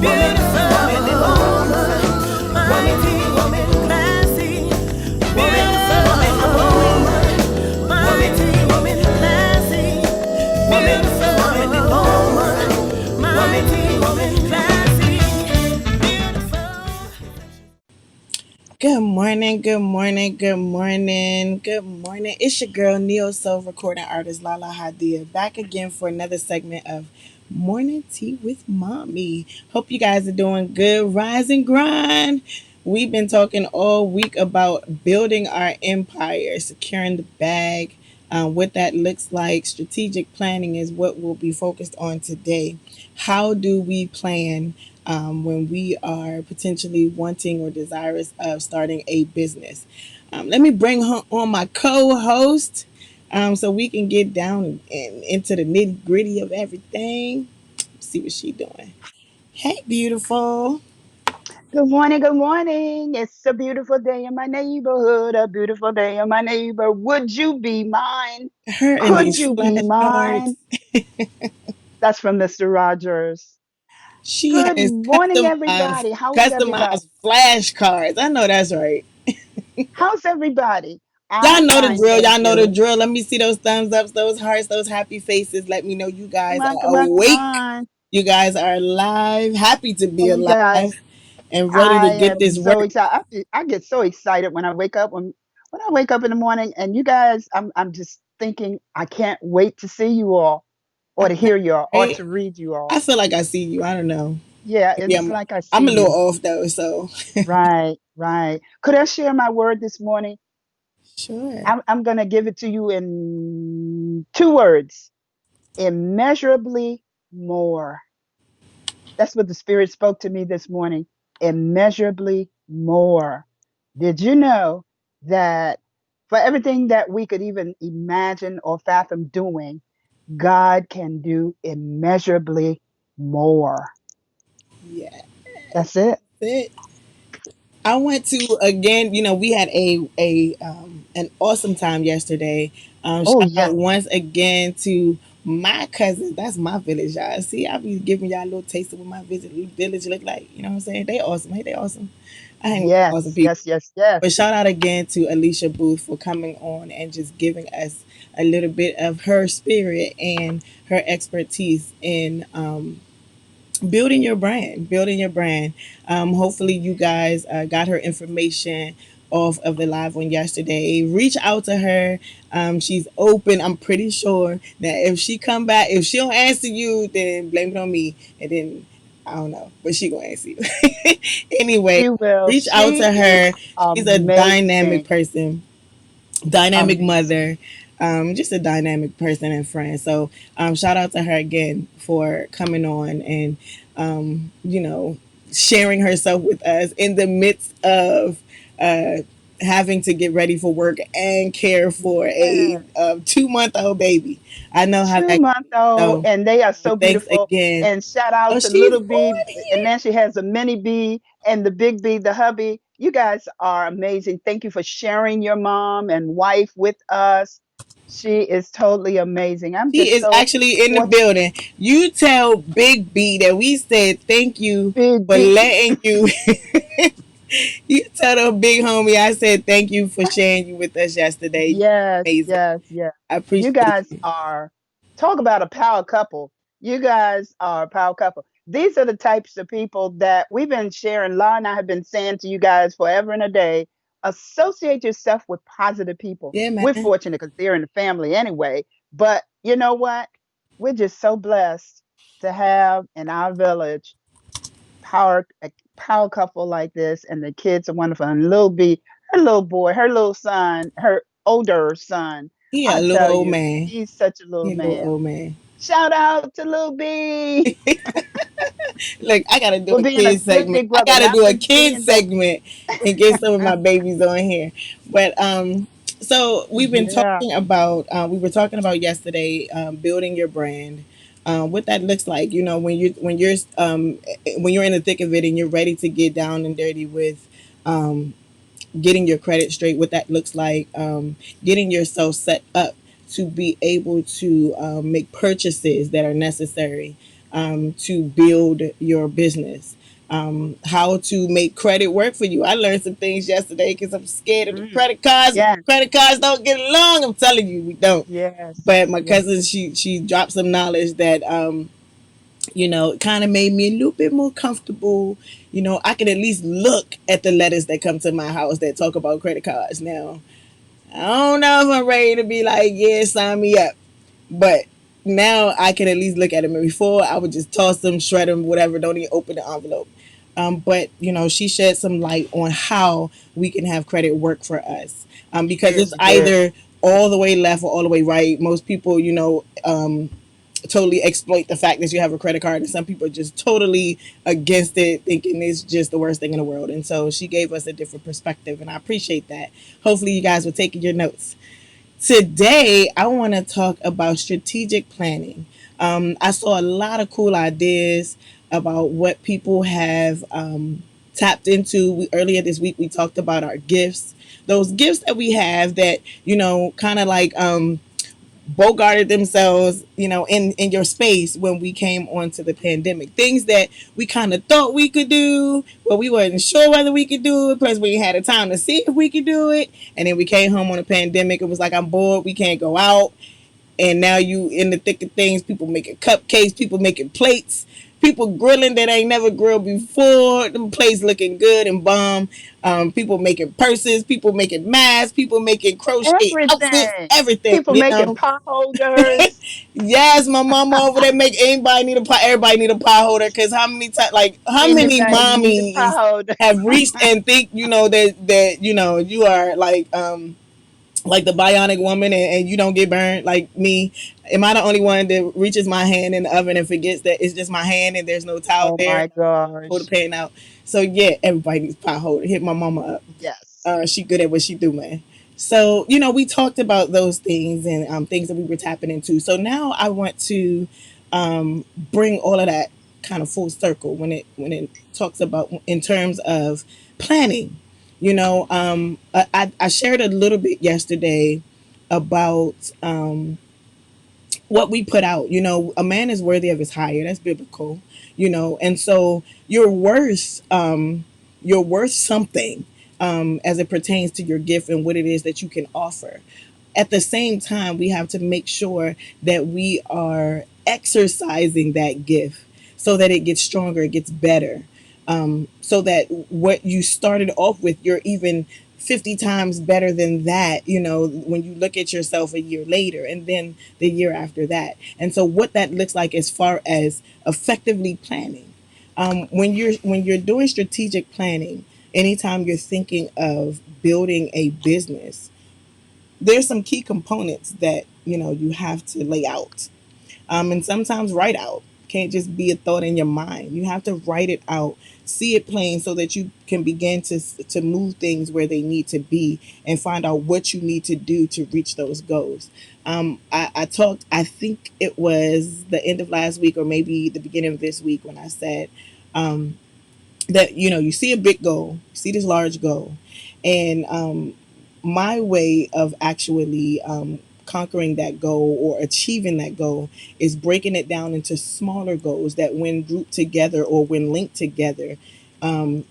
beautiful woman, mighty woman, classy, beautiful woman, mighty woman, classy, beautiful woman, mighty woman, classy, beautiful. Good morning, good morning, good morning, good morning. It's your girl, Neo Soul recording artist Lahla-Hadiya, back again for another segment of Morning Tea with Mommy. Hope you guys are doing good. Rise and grind. We've been talking all week about building our empire, securing the bag, what that looks like. Strategic planning is what we'll be focused on today. How do we plan when we are potentially wanting or desirous of starting a business? Let me bring on my co-host so we can get down and into the nitty gritty of everything. See what she doing. Hey, beautiful. Good morning, good morning. It's a beautiful day in my neighborhood, a beautiful day in my neighbor. Would you be mine? Her and Could these you be flashcards. mine? That's from Mr. Rogers. She Good has morning, everybody. How's customized everybody? flashcards. I know that's right. How's everybody? Y'all I'm know the fine, drill. thank Y'all know the you. drill. Let me see those thumbs ups, those hearts, those happy faces. Let me know you guys Come on, are come on, come awake. on. You guys are alive, happy to be Oh, you guys, alive, and ready to I get am this so work. excited. I get so excited when I wake up. When I wake up in the morning, and you guys, I'm just thinking I can't wait to see you all, I or to know, hear you all, or right? to read you I all. feel like I see you. I don't know. Yeah, Maybe it's like I I'm see a little you. off though. So Right, right. Could I share my word this morning? sure. I'm going to give it to you in two words: immeasurably more. That's what the Spirit spoke to me this morning. Immeasurably more. Did you know that for everything that we could even imagine or fathom doing, God can do immeasurably more? Yeah, That's it. that's it. I went to again. We had a an awesome time yesterday. Oh, Shout yes. out once again to my cousin. That's my village, y'all. See, I be giving y'all a little taste of what my village look like. You know what I'm saying? They awesome. Hey, they awesome. I hang with some awesome Yes, people. yes, yes, yes. But shout out again to Alicia Booth for coming on and just giving us a little bit of her spirit and her expertise in building your brand. Hopefully you guys got her information off of the live one yesterday. Reach out to her. She's open. I'm pretty sure that if she come back, if she don't answer you, then blame it on me, and then I don't know, but she gonna answer you anyway. She will. Reach out She to is her. She's a dynamic amazing. person, dynamic Amazing. mother, just a dynamic person and friend. So shout out to her again for coming on and sharing herself with us in the midst of uh, having to get ready for work and care for a Yeah. 2-month-old baby. I know how that 2 month old, goes. and they are So so thanks beautiful. again. And shout Oh, out to she's little B, on and here. then she has a mini B and the big B, the hubby. You guys are amazing. Thank you for sharing your mom and wife with us. She is totally amazing. I'm She just is so actually in the fortunate. building. You tell Big B that we said thank you Big for B. letting you. You tell the big homie I said thank you for sharing you with us yesterday. Yes, Amazing. yes, yes. I You appreciate guys you. are talk about a power couple. You guys are a power couple. These are the types of people that we've been sharing. La and I have been saying to you guys forever and a day. Associate yourself with positive people. Yeah, We're man. fortunate because they're in the family anyway. But you know what? We're just so blessed to have in our village a power couple like this, and the kids are wonderful. And little B, her little boy, her little son, her older son, He a I little tell old you, man. he's such a little He a little man. old man. Shout out to little B. Look, I gotta do For a being a kids good segment. big I brother, gotta not do for a kids being that. segment and get some of my babies on here. But so we've been Yeah. talking about we were talking about yesterday building your brand. What that looks like, when you're in the thick of it and you're ready to get down and dirty with um, getting your credit straight, what that looks like, getting yourself set up to be able to make purchases that are necessary. to build your business. How to make credit work for you. I learned some things yesterday because I'm scared of the Mm. credit cards. Yes. Credit cards don't get along. I'm telling you, we don't. Yes. But my Yes. cousin, she dropped some knowledge that it kind of made me a little bit more comfortable. I can at least look at the letters that come to my house that talk about credit cards. Now, I don't know if I'm ready to be like, yeah, sign me up. But now I can at least look at them. And before, I would just toss them, shred them, whatever, don't even open the envelope. But she shed some light on how we can have credit work for us, because Good. it's Good. either all the way left or all the way right. Most people, totally exploit the fact that you have a credit card, and some people are just totally against it, thinking it's just the worst thing in the world. And so she gave us a different perspective, and I appreciate that. Hopefully you guys were taking your notes. Today I want to talk about strategic planning. I saw a lot of cool ideas about what people have tapped into. Earlier this week we talked about our gifts, those gifts that we have that kind of like bogarted themselves, in your space when we came onto the pandemic. Things that we kind of thought we could do, but we wasn't sure whether we could do it. Plus, we had a time to see if we could do it, and then we came home on a pandemic. It was like, I'm bored. We can't go out, and now you in the thick of things. People making cupcakes, people making plates, people grilling that ain't never grilled before. Them plates looking good and bomb. People making purses, people making masks, people making crochet outfits, Everything. everything. People making pot holders. Yes, my mama over there make anybody need a pot. Everybody need a pot holder. Cause how many times, like how many Anybody need a pot mommies holder? have reached and think that you are like the bionic woman, and you don't get burned like me. Am I the only one that reaches my hand in the oven and forgets that it's just my hand and there's no towel Oh there? my And I pull the gosh. pan out. So yeah, everybody needs pot holder. Hit my mama up. Yes. She good at what she do, man. So we talked about those things and things that we were tapping into. So now I want to bring all of that kind of full circle when it talks about in terms of planning. I shared a little bit yesterday about what we put out. A man is worthy of his hire. That's biblical. And so you're worth something, as it pertains to your gift and what it is that you can offer. At the same time, we have to make sure that we are exercising that gift so that it gets stronger, it gets better, so that what you started off with, you're even 50 times better than that, when you look at yourself a year later and then the year after that. And so, what that looks like as far as effectively planning. When you're doing strategic planning, anytime you're thinking of building a business, there's some key components that you have to lay out, and sometimes write out. Can't just be a thought in your mind. You have to write it out, see it plain, so that you can begin to move things where they need to be and find out what you need to do to reach those goals. I talked. I think it was the end of last week or maybe the beginning of this week when I said that you see a big goal, you see this large goal, and my way of actually conquering that goal or achieving that goal is breaking it down into smaller goals that, when grouped together or when linked together,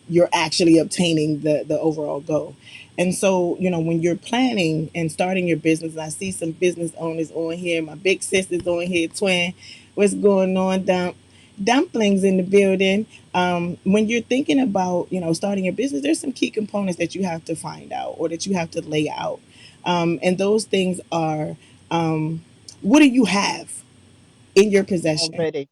you're actually obtaining the overall goal. And so, when you're planning and starting your business, and I see some business owners on here. My big sister's on here, twin. What's going on, dumplings in the building? When you're thinking about starting a business, there's some key components that you have to find out or that you have to lay out, and those things are, what do you have in your possession Already.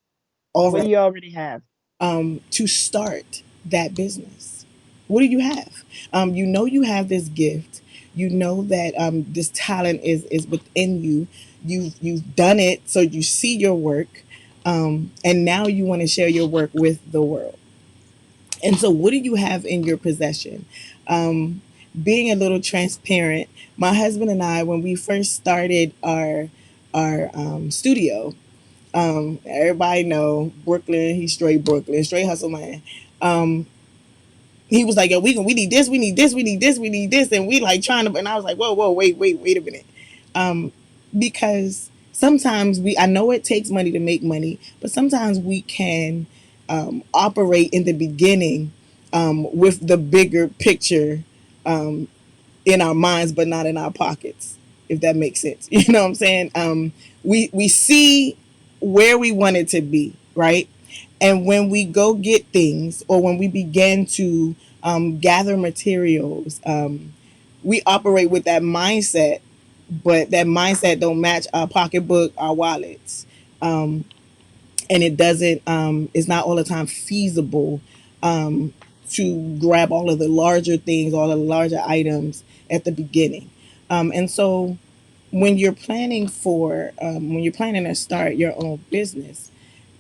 What do already, you already have? to start that business? What do you have? You have this gift. You know that this talent is within you. You've done it, so you see your work, and now you want to share your work with the world. And so, what do you have in your possession? Being a little transparent, my husband and I, when we first started our studio, everybody know Brooklyn. He's straight Brooklyn, straight hustle man. Um, he was like, "Yo, we need this, we need this, we need this, we need this," and we like trying to. And I was like, "Whoa, whoa, wait a minute," um, because sometimes I know it takes money to make money, but sometimes we can operate in the beginning with the bigger picture in our minds, but not in our pockets, if that makes sense. You know what I'm saying? We see where we want it to be, right? And when we go get things, or when we begin to gather materials, we operate with that mindset, but that mindset don't match our pocketbook, our wallets, and it doesn't. It's not all the time feasible to grab all of the larger things, all of the larger items at the beginning, and so when you're planning to start your own business,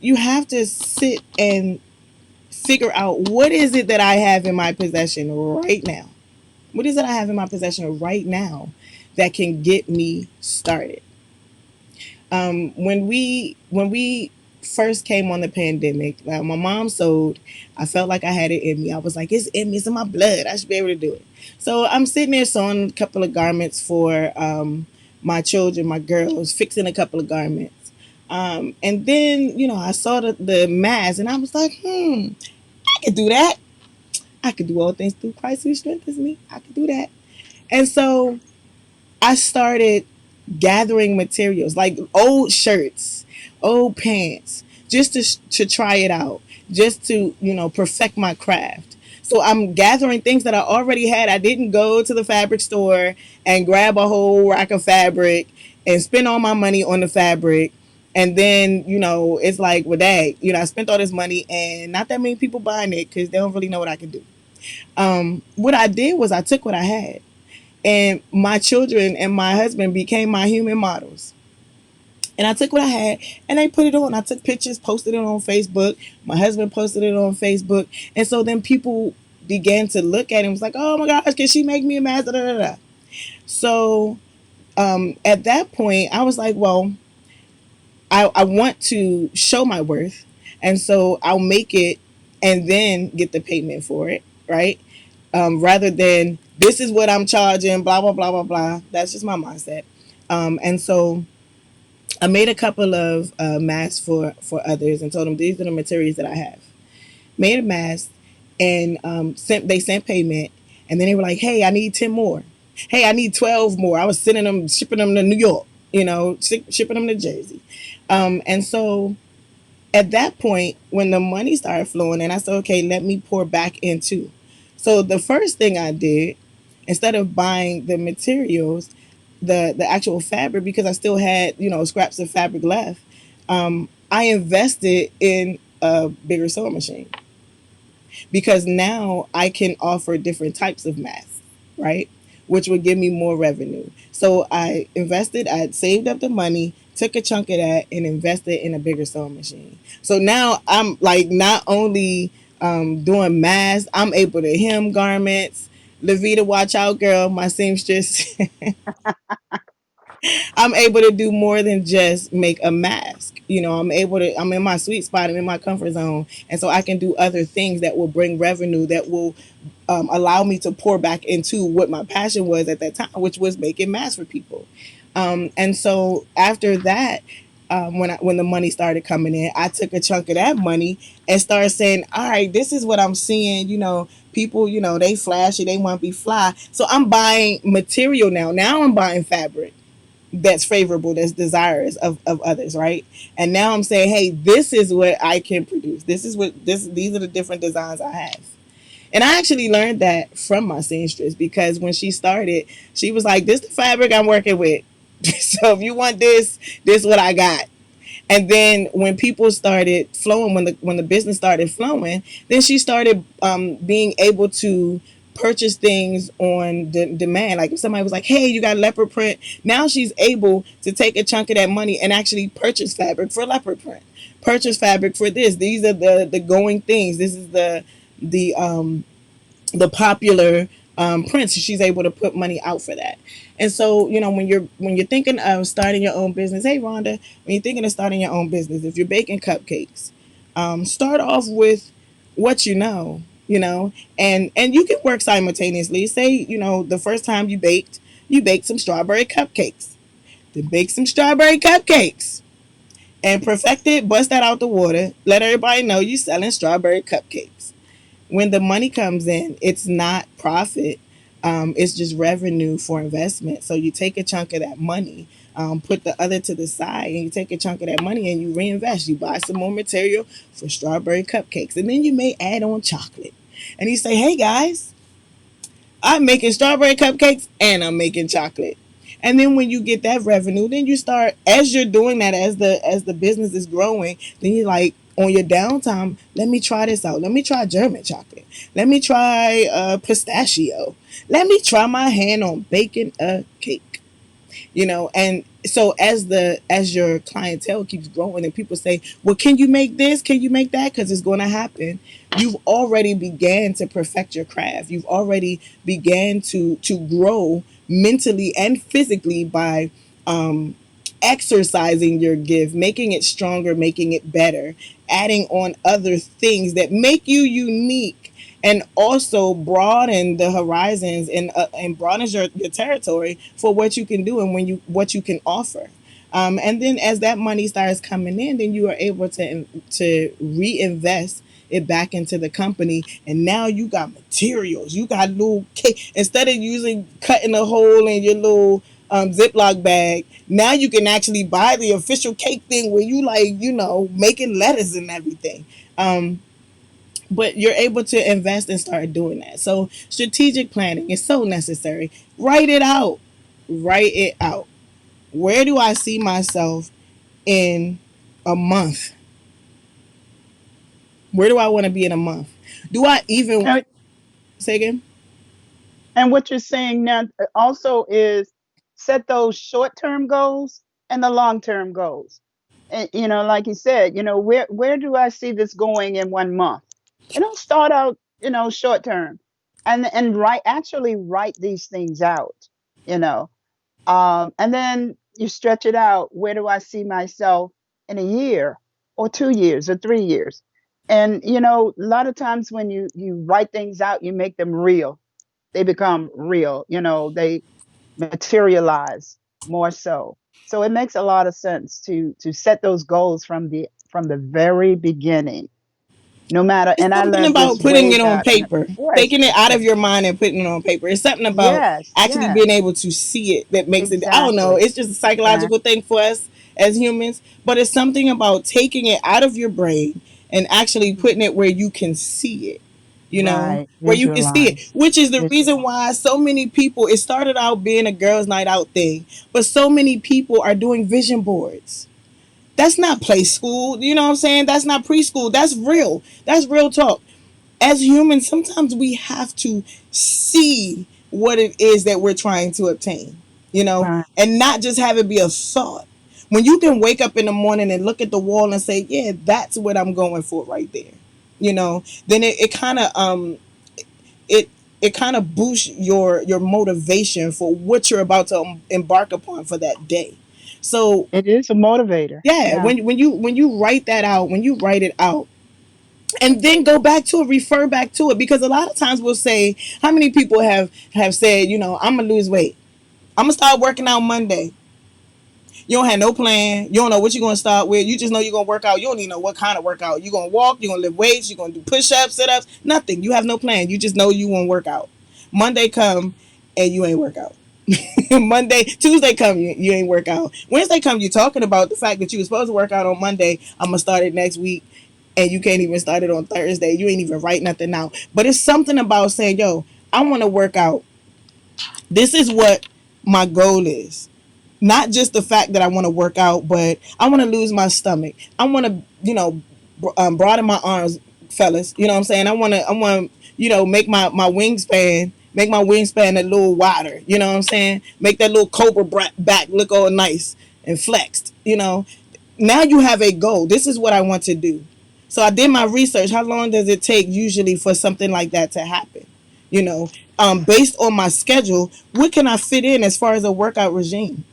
you have to sit and figure out, what is it that I have in my possession right now? What is it I have in my possession right now that can get me started? When we first came on the pandemic, my mom sold. I felt like I had it in me. I was like, it's in me, it's in my blood. I should be able to do it. So I'm sitting there sewing a couple of garments for my children, my girls, fixing a couple of garments. And then, I saw the mask, and I was like, I could do that. I could do all things through Christ who strengthens me. I could do that. And so I started gathering materials like old shirts, old pants, just to try it out, just to perfect my craft. So I'm gathering things that I already had. I didn't go to the fabric store and grab a whole rack of fabric and spend all my money on the fabric. And then, it's like, well, dang, I spent all this money and not that many people buying it because they don't really know what I can do. What I did was I took what I had, and my children and my husband became my human models. And I took what I had and I put it on. I took pictures, posted it on Facebook. My husband posted it on Facebook. And so then people began to look at him. It was like, oh my gosh, can she make me a mask? Da, da, da, da. So at that point, I was like, well, I want to show my worth. And so I'll make it and then get the payment for it, right? Rather than, this is what I'm charging, blah, blah, blah, blah, blah. That's just my mindset. And so I made a couple of masks for others and told them, these are the materials that I have. Made a mask, and they sent payment, and then they were like, hey, I need 10 more. Hey, I need 12 more. I was sending them, shipping them to New York, shipping them to Jersey. And so at that point, when the money started flowing, and I said, okay, let me pour back into. So the first thing I did, instead of buying the materials, the actual fabric, because I still had scraps of fabric left, I invested in a bigger sewing machine, because now I can offer different types of masks, right? Which would give me more revenue. So I invested, I saved up the money, took a chunk of that, and invested in a bigger sewing machine. So now I'm like, not only doing masks, I'm able to hem garments. Levita, watch out, girl, my seamstress. I'm able to do more than just make a mask. I'm in my sweet spot, I'm in my comfort zone. And so I can do other things that will bring revenue, that will allow me to pour back into what my passion was at that time, which was making masks for people. And so after that, when the money started coming in, I took a chunk of that money and started saying, all right, this is what I'm seeing. People, they flashy, they want to be fly. So I'm buying material now. Now I'm buying fabric that's favorable, that's desirous of others, right? And now I'm saying, hey, this is what I can produce. These are the different designs I have. And I actually learned that from my seamstress, because when she started, she was like, this is the fabric I'm working with. So if you want this is what I got. And then when people started flowing, when the business started flowing, then she started being able to purchase things on demand. Like if somebody was like, hey, you got leopard print, now she's able to take a chunk of that money and actually purchase fabric for leopard print, purchase fabric for this. These are the going things. This is the popular prints. She's able to put money out for that. And so, when you're thinking of starting your own business, hey Rhonda, when you're thinking of starting your own business, if you're baking cupcakes, start off with what and you can work simultaneously. Say, the first time you baked some strawberry cupcakes. Then bake some strawberry cupcakes and perfect it, bust that out the water. Let everybody know you selling strawberry cupcakes. When the money comes in, it's not profit. It's just revenue for investment. So you take a chunk of that money, put the other to the side, and you take a chunk of that money and you reinvest. You buy some more material for strawberry cupcakes, and then you may add on chocolate. And you say, "Hey guys, I'm making strawberry cupcakes and I'm making chocolate." And then when you get that revenue, then you start, as you're doing that, as the business is growing, then you're like, on your downtime, let me try this out. Let me try German chocolate. Let me try pistachio. Let me try my hand on baking a cake. And so as your clientele keeps growing and people say, well, can you make this, can you make that, because it's going to happen, you've already began to perfect your craft. You've already began to grow mentally and physically by exercising your gift, making it stronger, making it better, adding on other things that make you unique, and also broaden the horizons, and broadens your territory for what you can do and what you can offer. And then as that money starts coming in, then you are able to reinvest it back into the company, and now you got materials. You got little cake, instead of using cutting a hole in your little Ziploc bag. Now you can actually buy the official cake thing where you, like, making letters and everything. But you're able to invest and start doing that. So strategic planning is so necessary. Write it out. Write it out. Where do I see myself in a month? Where do I want to be in a month? Do I even And, say again? and what you're saying now also is set those short-term goals and the long-term goals. And, like you said, where do I see this going in 1 month? And don't start out, short term, and write these things out, you know, and then you stretch it out. Where do I see myself in a year or 2 years or 3 years? And a lot of times when you write things out, you make them real. They become real. They materialize more so. So it makes a lot of sense to set those goals from the very beginning. No matter, It's and I something learned about this putting way it on back paper, before I taking it out of yes, your mind and putting it on paper. It's something about yes, actually being yes, able to see it that makes it. I don't know. exactly, It's just a psychological exactly. thing for us as humans, but it's something about taking it out of your brain and actually putting it where you can see it. Right. Where you can see it, Visualize. which is the reason Visualize. why so many people. It started out being a girls' night out thing, but so many people are doing vision boards. That's not play school. You know what I'm saying? That's not preschool. That's real. That's real talk. As humans, sometimes we have to see what it is that we're trying to obtain, Right. and not just have it be a thought. When you can wake up in the morning and look at the wall and say, yeah, that's what I'm going for right there, then it kind of it it kind of boosts your motivation for what you're about to embark upon for that day. So It is a motivator. yeah, Yeah. when you write that out, when you write it out, and then go back to it, refer back to it, because a lot of times we'll say, how many people have said, I'm gonna lose weight, I'm gonna start working out Monday. You don't have no plan. You don't know what you're gonna start with. You just know you're gonna work out. You don't even know what kind of workout. You're gonna walk. You're gonna lift weights. You're gonna do push-ups, sit-ups. Nothing. You have no plan. You just know you want to work out. Monday come and you ain't work out. Monday, Tuesday come, you ain't work out. Wednesday come, you talking about the fact that you were supposed to work out on Monday. I'm gonna start it next week, and you can't even start it on Thursday. You ain't even write nothing out. But it's something about saying, yo, I want to work out. This is what my goal is. Not just the fact that I want to work out, but I want to lose my stomach. I want to, broaden my arms, fellas. You know what I'm saying? I want to, make my wingspan a little wider. You know what I'm saying? Make that little cobra back look all nice and flexed. Now you have a goal. This is what I want to do. So I did my research. How long does it take usually for something like that to happen? You know, Based on my schedule, what can I fit in as far as a workout regime?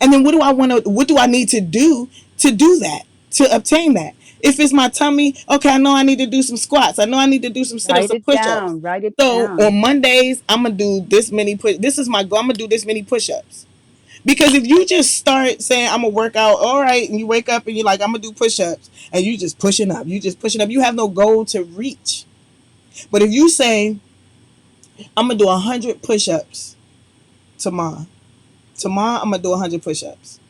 And then what do I need to do that, to obtain that? If it's my tummy, okay, I know I need to do some squats. I know I need to do some sit-ups, Write some it push-ups. down. Write it So down. on Mondays, I'm gonna do this many this is my goal. I'm gonna do this many push-ups. Because if you just start saying I'm gonna work out, all right, and you wake up and you're like I'm gonna do push-ups, and you just pushing up, you have no goal to reach. But if you say I'm gonna do 100 push-ups tomorrow, I'm gonna do 100 push-ups,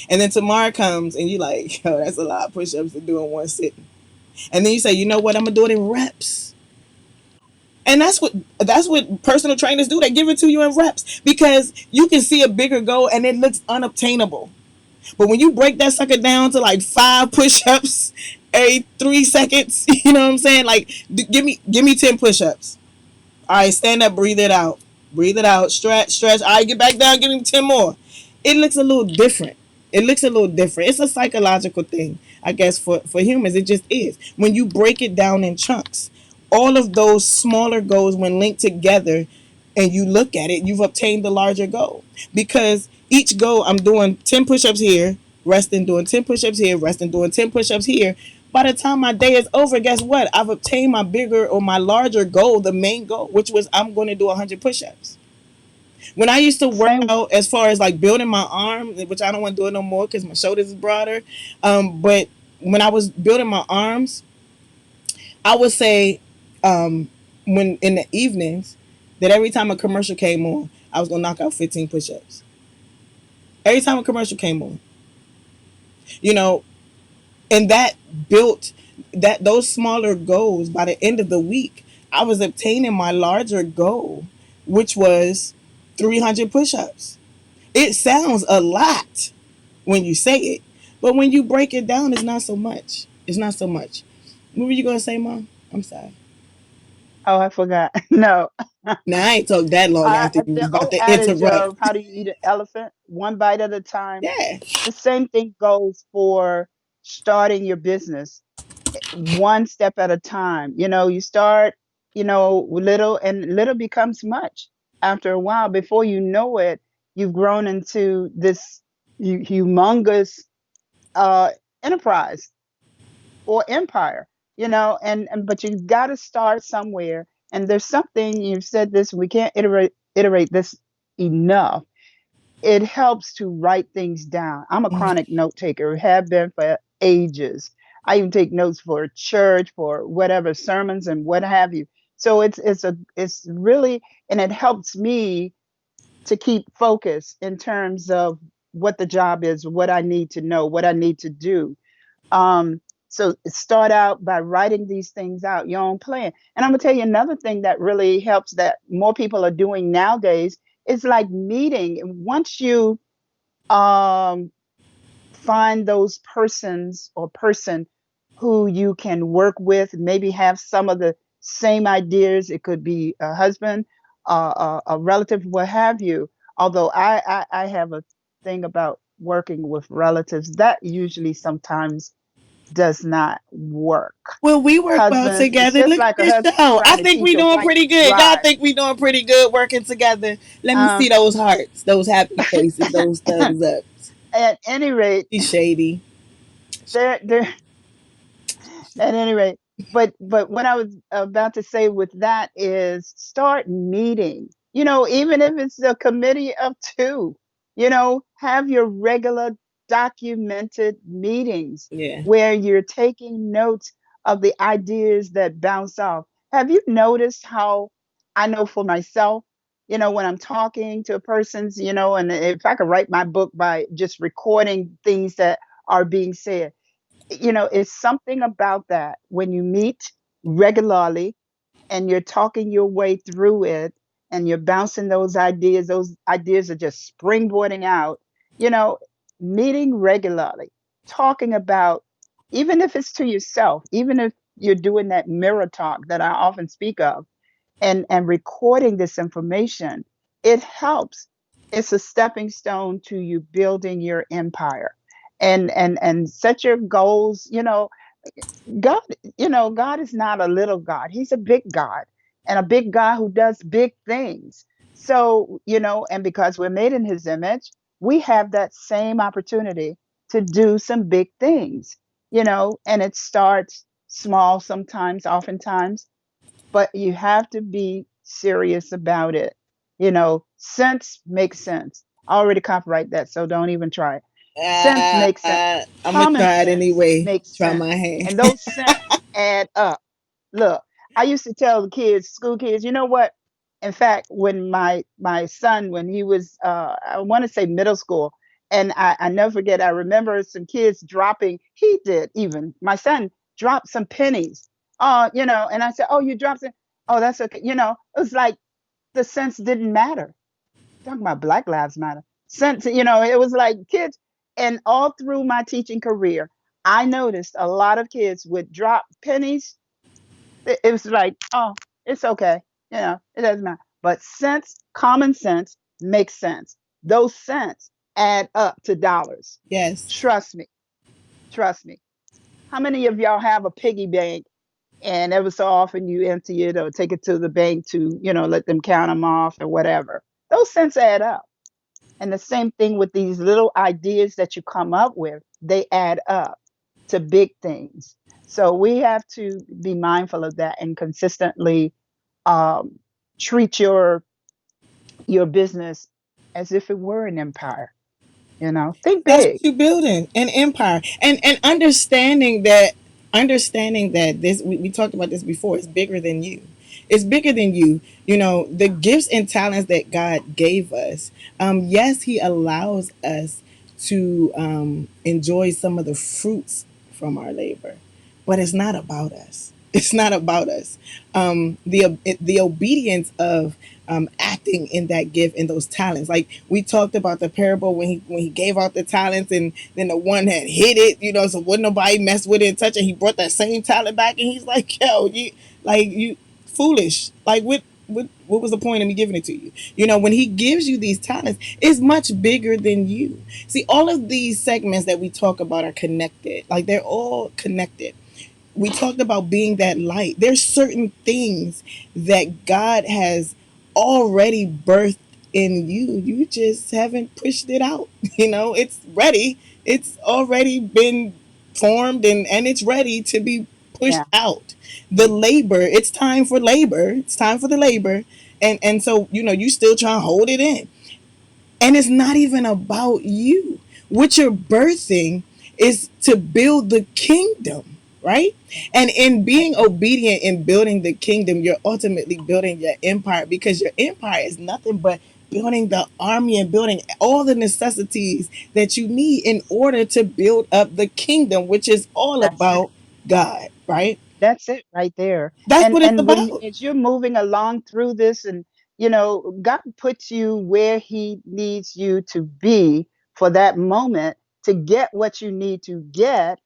and then tomorrow comes and you like, oh, that's a lot of push-ups to do in one sitting, and then you say, you know what, I'm gonna do it in reps. And that's what personal trainers do. They give it to you in reps because you can see a bigger goal and it looks unobtainable. But when you break that sucker down to like 5 push-ups every 3 seconds, you know what I'm saying? Like, give me 10 push-ups. All right, stand up, breathe it out. Breathe it out, stretch, stretch. All right, get back down, give him 10 more. It looks a little different. It looks a little different. It's a psychological thing, I guess, for humans. It just is. When you break it down in chunks, all of those smaller goals, when linked together, and you look at it, you've obtained the larger goal. Because each goal, I'm doing 10 push ups here, resting, doing 10 push ups here, resting, doing 10 push ups here. By the time my day is over, guess what? I've obtained my bigger or my larger goal, the main goal, which was I'm going to do 100 push ups. When I used to work Same. out, as far as like building my arm, which I don't want to do it no more because my shoulders is broader. But when I was building my arms, I would say, when in the evenings, that every time a commercial came on, I was gonna knock out 15 push-ups. Every time a commercial came on, you know, and that built that those smaller goals. By the end of the week, I was obtaining my larger goal, which was 300 push-ups. It sounds a lot when you say it, but when you break it down, it's not so much. It's not so much. What were you gonna say, Mom? I'm sorry. Oh, I forgot. No. Now I ain't talked that long after you was The about old to adage interrupt. of how do you eat an elephant? One bite at a time. Yeah. The same thing goes for starting your business, one step at a time. You start, little, and little becomes much after a while. Before you know it, you've grown into this humongous uh, enterprise or empire, and but you've got to start somewhere. And there's something you've said this, we can't iterate this enough. It helps to write things down. I'm a chronic note taker, have been for ages. I even take notes for church, for whatever sermons and what have you. So it's really, and it helps me to keep focus in terms of what the job is, what I need to know, what I need to do. So start out by writing these things out, your own plan. And I'm gonna tell you another thing that really helps, that more people are doing nowadays, is like meeting. Once you um, find those persons or person who you can work with, maybe have some of the same ideas. It could be a husband, a relative, what have you. Although I have a thing about working with relatives that usually sometimes does not work. Well, we work well Husbands, it's together. just Look at like a this husband show. I trying to think teach we a doing wife pretty to good. Y'all drive. think we doing pretty good working together. Let me see Um, those hearts, those happy faces, those thumbs up. at any rate, She's shady. there at any rate, but what I was about to say with that is start meeting, even if it's a committee of two. Have your regular documented meetings Yeah. where you're taking notes of the ideas that bounce off. Have you noticed how, I know for myself, when I'm talking to a person's, and if I could write my book by just recording things that are being said, it's something about that when you meet regularly and you're talking your way through it and you're bouncing those ideas are just springboarding out, you know, meeting regularly, talking about, even if it's to yourself, even if you're doing that mirror talk that I often speak of, and recording this information, it helps. It's a stepping stone to you building your empire. And set your goals. God, God is not a little God. He's a big God, and a big God who does big things. So, and because we're made in his image, we have that same opportunity to do some big things, and it starts small sometimes, oftentimes, but you have to be serious about it. Sense makes sense. I already copyright that, so don't even try it. Sense makes sense. I'm gonna Common try it sense anyway. makes Try sense. my hand. And those cents add up. Look, I used to tell the kids, school kids, you know what? In fact, when my son, when he was I want to say middle school, and I never forget, I remember some kids dropping, he did even, my son dropped some pennies. And I said, oh, you dropped it. Oh, that's okay. It was like the cents didn't matter. Talking about Black Lives Matter. Since, it was like kids, and all through my teaching career, I noticed a lot of kids would drop pennies. It was like, oh, it's okay. It doesn't matter. But sense, common sense makes sense. Those cents add up to dollars. Yes. Trust me. Trust me. How many of y'all have a piggy bank and every so often you empty it or take it to the bank to, let them count them off or whatever? Those cents add up. And the same thing with these little ideas that you come up with, they add up to big things. So we have to be mindful of that and consistently um, treat your business as if it were an empire. Think That's what big. you're building, an empire. And understanding that this we talked about this before, it's bigger than you. It's bigger than you. The gifts and talents that God gave us. Yes, He allows us to enjoy some of the fruits from our labor, but it's not about us. It's not about us. The obedience of acting in that gift and those talents. Like we talked about the parable when he gave out the talents, and then the one that hid it, so wouldn't nobody mess with it and touch it. He brought that same talent back, and he's like, "Yo, you foolish. Like what was the point of me giving it to you? When he gives you these talents, it's much bigger than you. See, all of these segments that we talk about are connected. Like they're all connected. We talked about being that light. There's certain things that God has already birthed in you. You just haven't pushed it out. It's ready. It's already been formed, and it's ready to be pushed Yeah. out. The labor, it's time for labor. It's time for the labor. And so, you still trying to hold it in. And it's not even about you. What you're birthing is to build the kingdom, right? And in being That's it. obedient in building the kingdom, you're ultimately building your empire, because your empire is nothing but building the army and building all the necessities that you need in order to build up the kingdom, which is all That's it. about God, right? That's it right there. That's And what it's and when about. as you're moving along through this, and God puts you where He needs you to be for that moment to get what you need to get,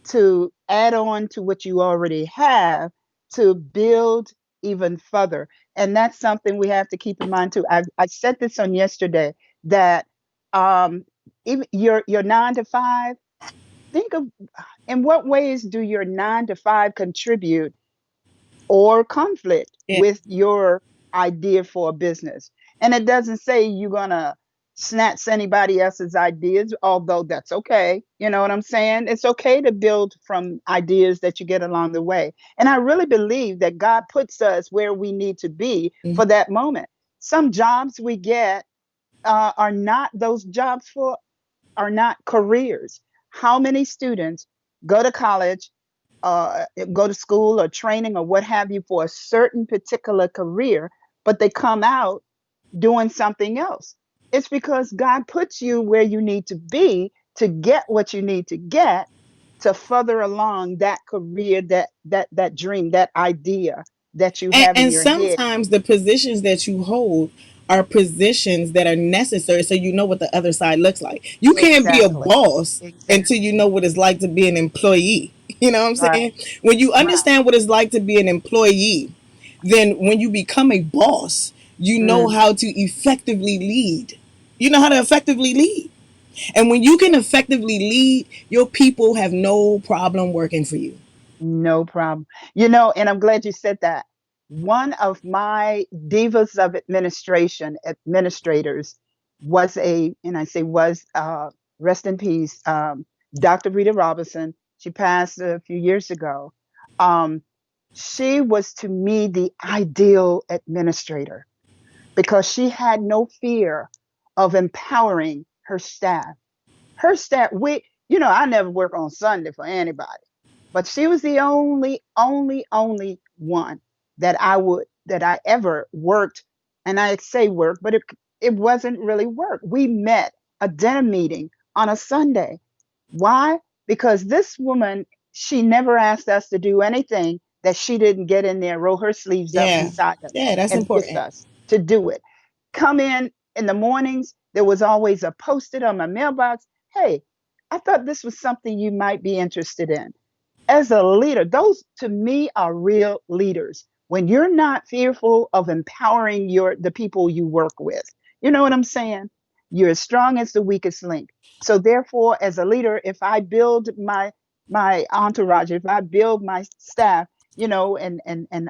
to add on to what you already have, to build even further. And that's something we have to keep in mind too. I said this on yesterday that um, even your 9 to 5. Think of in what ways do your 9 to 5 contribute or conflict Yeah. with your idea for a business. And it doesn't say you're going to snatch anybody else's ideas, although that's okay. You know what I'm saying? It's okay to build from ideas that you get along the way. And I really believe that God puts us where we need to be Mhm. for that moment. Some jobs we get are not those jobs for are not careers. How many students go to college, go to school or training or what have you for a certain particular career, but they come out doing something else? It's because God puts you where you need to be to get what you need to get to further along that career, that dream, that idea that you have in And your head. sometimes the positions that you hold are positions that are necessary, so you know what the other side looks like. You can't be a Exactly. boss until Exactly. you know what it's like to be an employee. You know what I'm saying? Right. When you Right. understand what it's like to be an employee, then when you become a boss, you know Mm, how to effectively lead. You know how to effectively lead. And when you can effectively lead, your people have no problem working for you. no problem. And I'm glad you said that. One of my divas of administrators and I say was, rest in peace, Dr. Rita Robinson. She passed a few years ago. Um, she was to me the ideal administrator because she had no fear of empowering her staff. Her staff, I never work on Sunday for anybody, but she was the only one that I ever worked. And I say work, but it wasn't really work. We met a dinner meeting on a Sunday. Why? Because this woman, she never asked us to do anything that she didn't get in there, roll her sleeves up Yeah. beside us, Yeah, that's and assist important. us to do it. Come in the mornings. There was always a post-it on my mailbox. Hey, I thought this was something you might be interested in. As a leader, those to me are real leaders. When you're not fearful of empowering the people you work with. You know what I'm saying? You're as strong as the weakest link. So therefore, as a leader, if I build my entourage, if I build my staff, and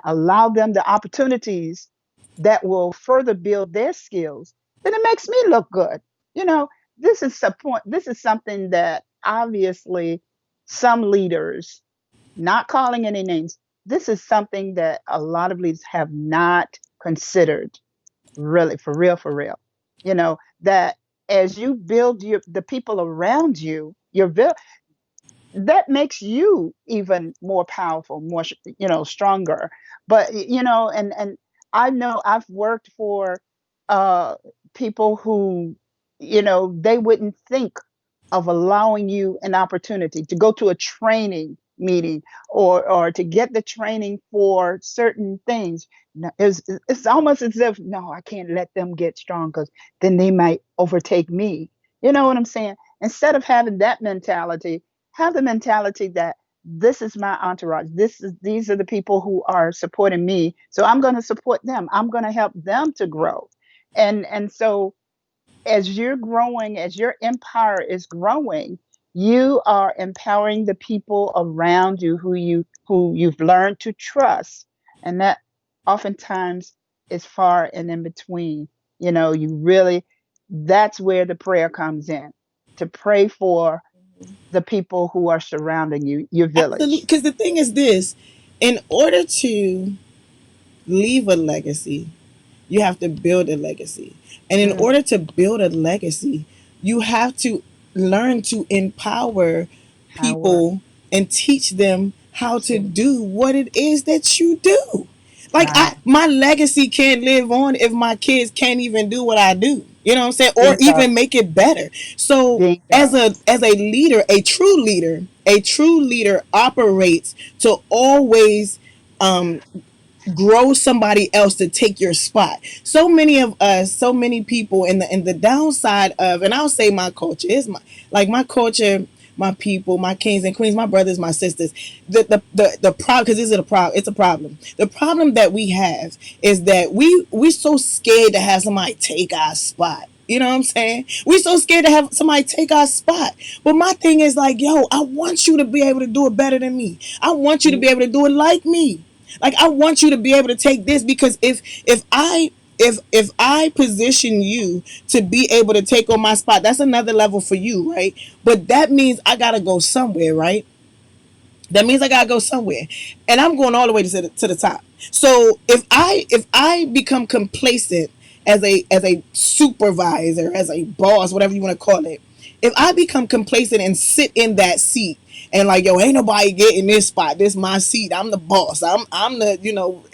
allow them the opportunities that will further build their skills, then it makes me look good. You know, this is something that obviously some leaders, not calling any names, this is something that a lot of leaders have not considered, really, for real. That as you build the people around you, that makes you even more powerful, more stronger. But and I know I've worked for uh people who, they wouldn't think of allowing you an opportunity to go to a training meeting, or to get the training for certain things. No, it's almost as if, no, I can't let them get strong because then they might overtake me. You know what I'm saying? Instead of having that mentality, have the mentality that this is my entourage. These are the people who are supporting me. So I'm going to support them. I'm going to help them to grow. And so as you're growing, as your empire is growing, you are empowering the people around you who you've learned to trust. And that oftentimes is far and in between. You really, that's where the prayer comes in, to pray for the people who are surrounding you, your Absolutely. village. Because the thing is this, in order to leave a legacy, you have to build a legacy. And in Mm, order to build a legacy, you have to learn to empower power, people and teach them how to absolutely. do what it is that you do. Like Right. my legacy can't live on if my kids can't even do what I do. You know what I'm saying? Or Bingo. even make it better. So as Bingo. a leader, a true leader operates to always grow somebody else to take your spot. So many of us, so many people in the downside of, and I'll say my culture is my culture, my people, my kings and queens, my brothers, my sisters. The problem, because this is a problem. It's a problem. The problem that we have is that we so scared to have somebody take our spot. You know what I'm saying? We're so scared to have somebody take our spot. But my thing is like, yo, I want you to be able to do it better than me. I want you to Mm, be able to do it like me. Like I want you to be able to take this, because if I position you to be able to take on my spot, that's another level for you, right? But that means I gotta go somewhere, right? That means I gotta go somewhere, and I'm going all the way to the top. So if I become complacent as a supervisor, as a boss, whatever you want to call it, if I become complacent and sit in that seat and like, yo, ain't nobody getting this spot, this my seat, I'm the boss, I'm the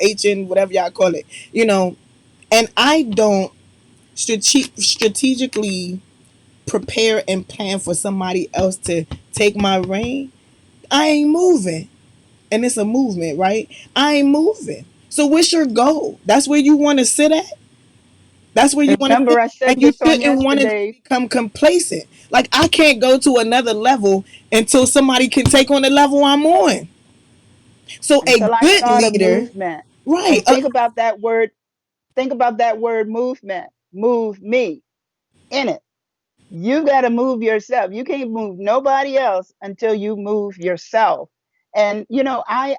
HN whatever y'all call it, and I don't strategically prepare and plan for somebody else to take my reign, I ain't moving. And it's a movement, right? I ain't moving. So what's your goal? That's where you want to sit at. That's where you want to remember sit, I and said you this on shouldn't want to just yesterday. become complacent. Like I can't go to another level until somebody can take on the level I'm on. So a Until I good start a leader, movement. right? And think about that word movement. Move me in it. You got to move yourself. You can't move nobody else until you move yourself. And I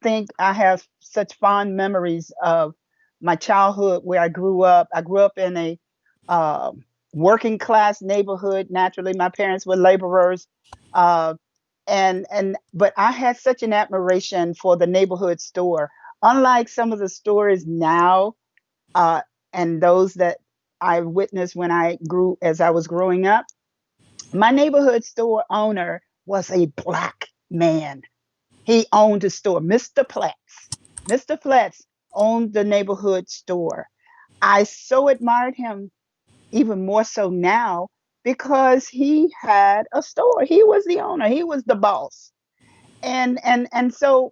think I have such fond memories of my childhood where I grew up. I grew up in a uh, working class neighborhood. Naturally, my parents were laborers, uh, and but I had such an admiration for the neighborhood store. Unlike some of the stores now, uh, and those that I witnessed when I grew, as I was growing up. My neighborhood store owner was a black man. He owned a store, Mr. Platts. Mr. Platts owned the neighborhood store. I so admired him even more so now because he had a store. He was the owner. He was the boss. And so,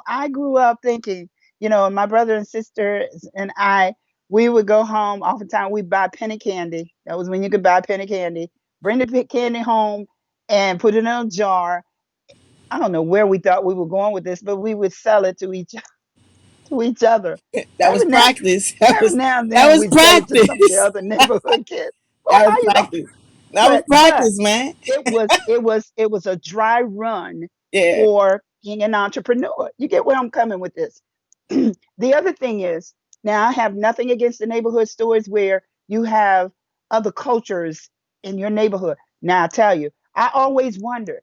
I grew up thinking, my brother and sisters and I, we would go home. Oftentimes we'd buy penny candy. That was when you could buy penny candy. Bring the candy home and put it in a jar. I don't know where we thought we were going with this, but we would sell it to each other. That was Every now practice. That every was now and that then was we'd sell it to some of the practice. other neighborhood kids. Well, That was how you going? practice. That was But practice, man. it was a dry run Yeah. for being an entrepreneur. You get where I'm coming with this. The other thing is, now I have nothing against the neighborhood stores where you have other cultures in your neighborhood. Now I tell you, I always wonder,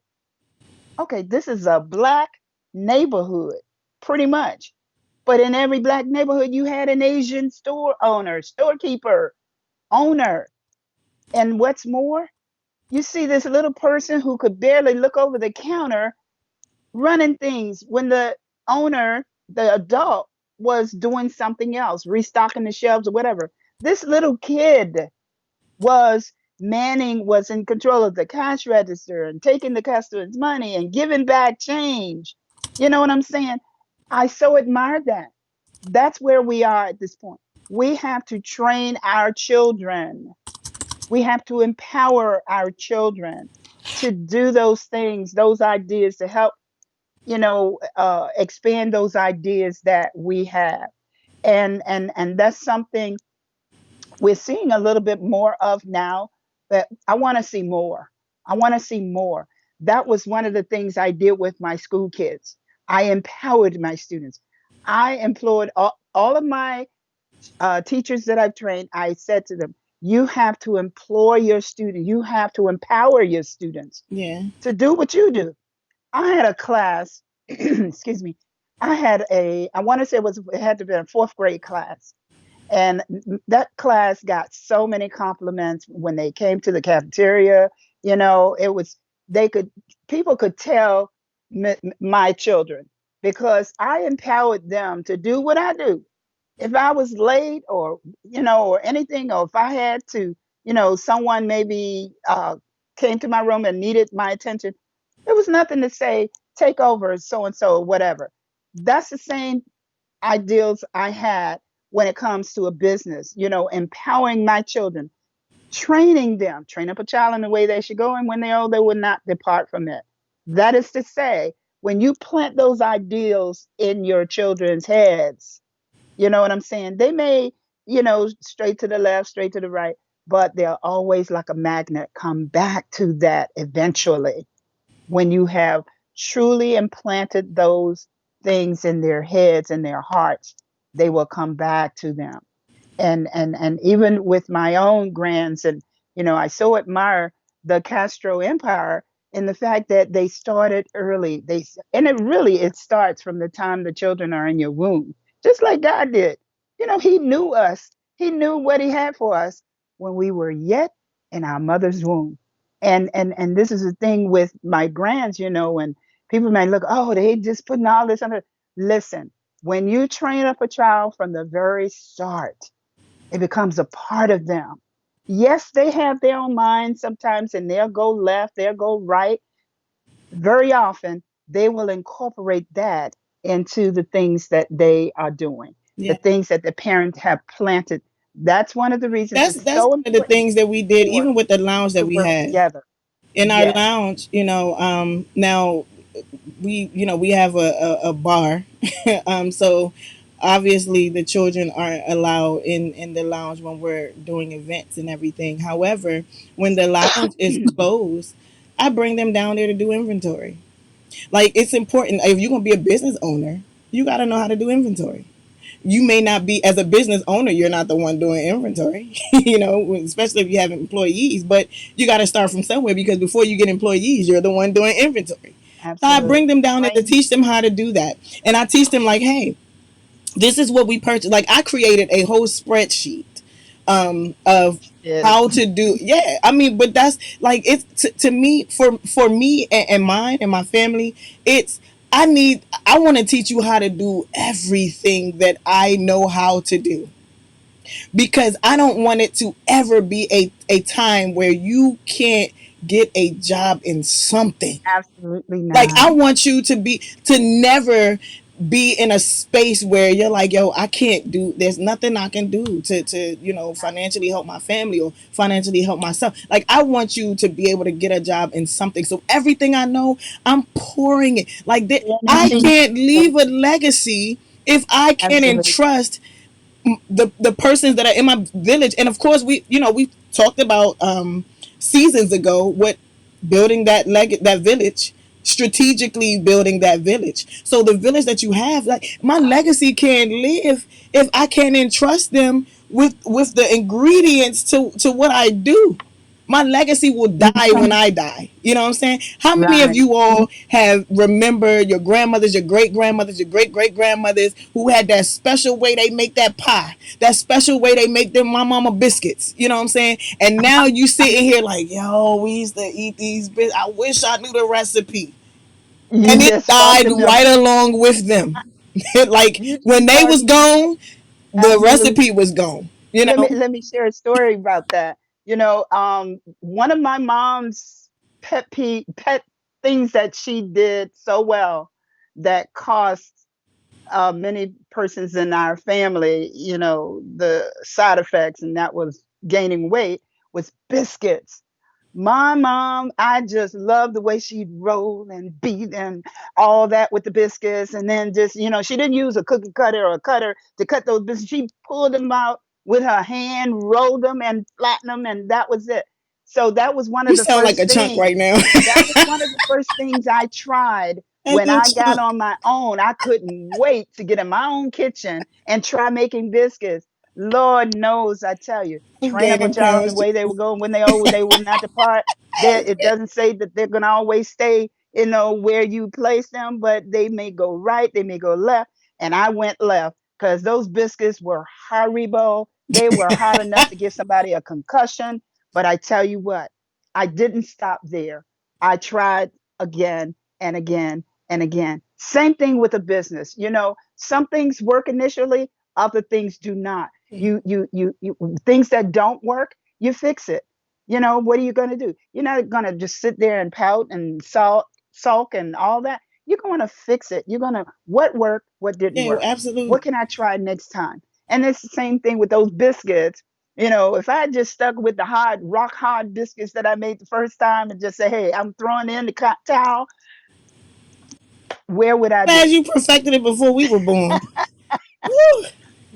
okay, this is a black neighborhood, pretty much. But in every black neighborhood, you had an Asian store owner, storekeeper, owner. And what's more, you see this little person who could barely look over the counter running things when the owner, the adult, was doing something else, restocking the shelves or whatever. This little kid was in control of the cash register and taking the customer's money and giving back change. You know what I'm saying? I so admire that. That's where we are at this point. We have to train our children. We have to empower our children to do those things, those ideas to help, expand those ideas that we have. And that's something we're seeing a little bit more of now, but I want to see more. I want to see more. That was one of the things I did with my school kids. I empowered my students. I employed all of my teachers that I've trained. I said to them, you have to employ your students. You have to empower your students Yeah. to do what you do. I had a class, excuse me. I want to say it had to be a fourth grade class. And that class got so many compliments when they came to the cafeteria. It was, they could, people could tell my children because I empowered them to do what I do. If I was late or anything, or if I had to, someone maybe came to my room and needed my attention, there was nothing to say, take over so and so or whatever. That's the same ideals I had when it comes to a business, empowering my children, training them, train up a child in the way they should go, and when they're old, they will not depart from it. That is to say, when you plant those ideals in your children's heads, you know what I'm saying? They may, straight to the left, straight to the right, but they'll always, like a magnet, come back to that eventually when you have truly implanted those things in their heads and their hearts, they will come back to them. And even with my own grands, and I so admire the Castro Empire in the fact that they started early. And it starts from the time the children are in your womb, just like God did. He knew us. He knew what he had for us when we were yet in our mother's womb. And this is the thing with my grands, and people may look, oh, they just putting all this under. Listen, when you train up a child from the very start, it becomes a part of them. Yes, they have their own minds sometimes, and they'll go left, they'll go right. Very often, they will incorporate that into the things that they are doing, the Yeah. things that the parents have planted. That's one of the reasons it's That's so one of the important things that we did, for even with the lounge that to we work had. together. In our Yes, lounge, now we have a bar. So obviously the children aren't allowed in the lounge when we're doing events and everything. However, when the lounge is closed, I bring them down there to do inventory. Like, it's important, if you're gonna be a business owner, you got to know how to do inventory. You may not be, as a business owner, you're not the one doing inventory, especially if you have employees, but you got to start from somewhere, because before you get employees, you're the one doing inventory. So I bring absolutely. them down there to teach them how to do that. And I teach them, like, hey, this is what we purchased. Like, I created a whole spreadsheet of Shit. how to do. Yeah, I mean, but that's like it's to me, for me and mine and my family, it's I want to teach you how to do everything that I know how to do, because I don't want it to ever be a time where you can't get a job in something. Absolutely Like, not. I want you to never be in a space where you're like, yo, I can't do, there's nothing I can do to financially help my family or financially help myself. Like, I want you to be able to get a job in something. So everything I know, I'm pouring it. Like that, The I energy. can't Yes, leave a legacy if I can't absolutely. entrust the persons that are in my village. And of course, we talked about seasons ago what building that village, strategically building that village. So the village that you have, like, my legacy can't live if I can't entrust them with the ingredients to what I do. My legacy will die when I die. You know what I'm saying? How many of Right. you all have remembered your grandmothers, your great grandmothers, your great great grandmothers who had that special way they make that pie, that special way they make them my mama biscuits? You know what I'm saying? And now you sitting here like, yo, we used to eat these biscuits. I wish I knew the recipe. You And it just sparked died the right memory. along with them. Like, You just when they sparked. was gone, the Absolutely. recipe was gone. You let me know? let me share a story about that. One of my mom's pet things that she did so well that cost many persons in our family, the side effects, and that was gaining weight, was biscuits. My mom, I just loved the way she'd roll and beat and all that with the biscuits. And then just, she didn't use a cookie cutter or a cutter to cut those biscuits. She pulled them out with her hand, rolled them and flattened them, and that was it. So that was one of You the sound like first a chunk right things. now. That was one of the first things I tried Like when a I got chunk. on my own. I couldn't wait to get in my own kitchen and try making biscuits. Lord knows, I tell you, I'm train up a gaining child in the pounds. way they will go. When they old, they will not depart. There, it doesn't say that they're going to always stay, where you place them, but they may go right, they may go left. And I went left because those biscuits were horrible. They were hot enough to give somebody a concussion. But I tell you what, I didn't stop there. I tried again and again and again. Same thing with a business. Some things work initially, other things do not. You things that don't work, you fix it. What are you going to do? You're not going to just sit there and pout and sulk and all that. You're going to fix it. You're going to, what worked, what didn't Yeah, work. What absolutely. can I try next time? And it's the same thing with those biscuits. If I had just stuck with the hard, rock hard biscuits that I made the first time and just say, hey, I'm throwing in the towel, where would I Glad be? you perfected it before we were born. Woo!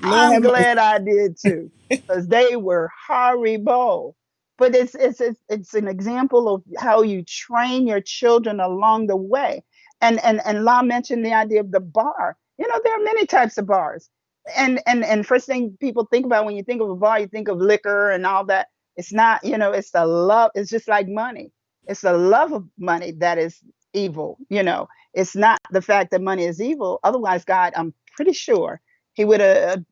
Lord I'm have glad mercy. I did too, because they were horrible. But it's an example of how you train your children along the way. And La mentioned the idea of the bar. There are many types of bars. And first thing people think about when you think of a bar, you think of liquor and all that. It's not, it's the love. It's just like money. It's the love of money that is evil. It's not the fact that money is evil. Otherwise, God, I'm pretty sure he would have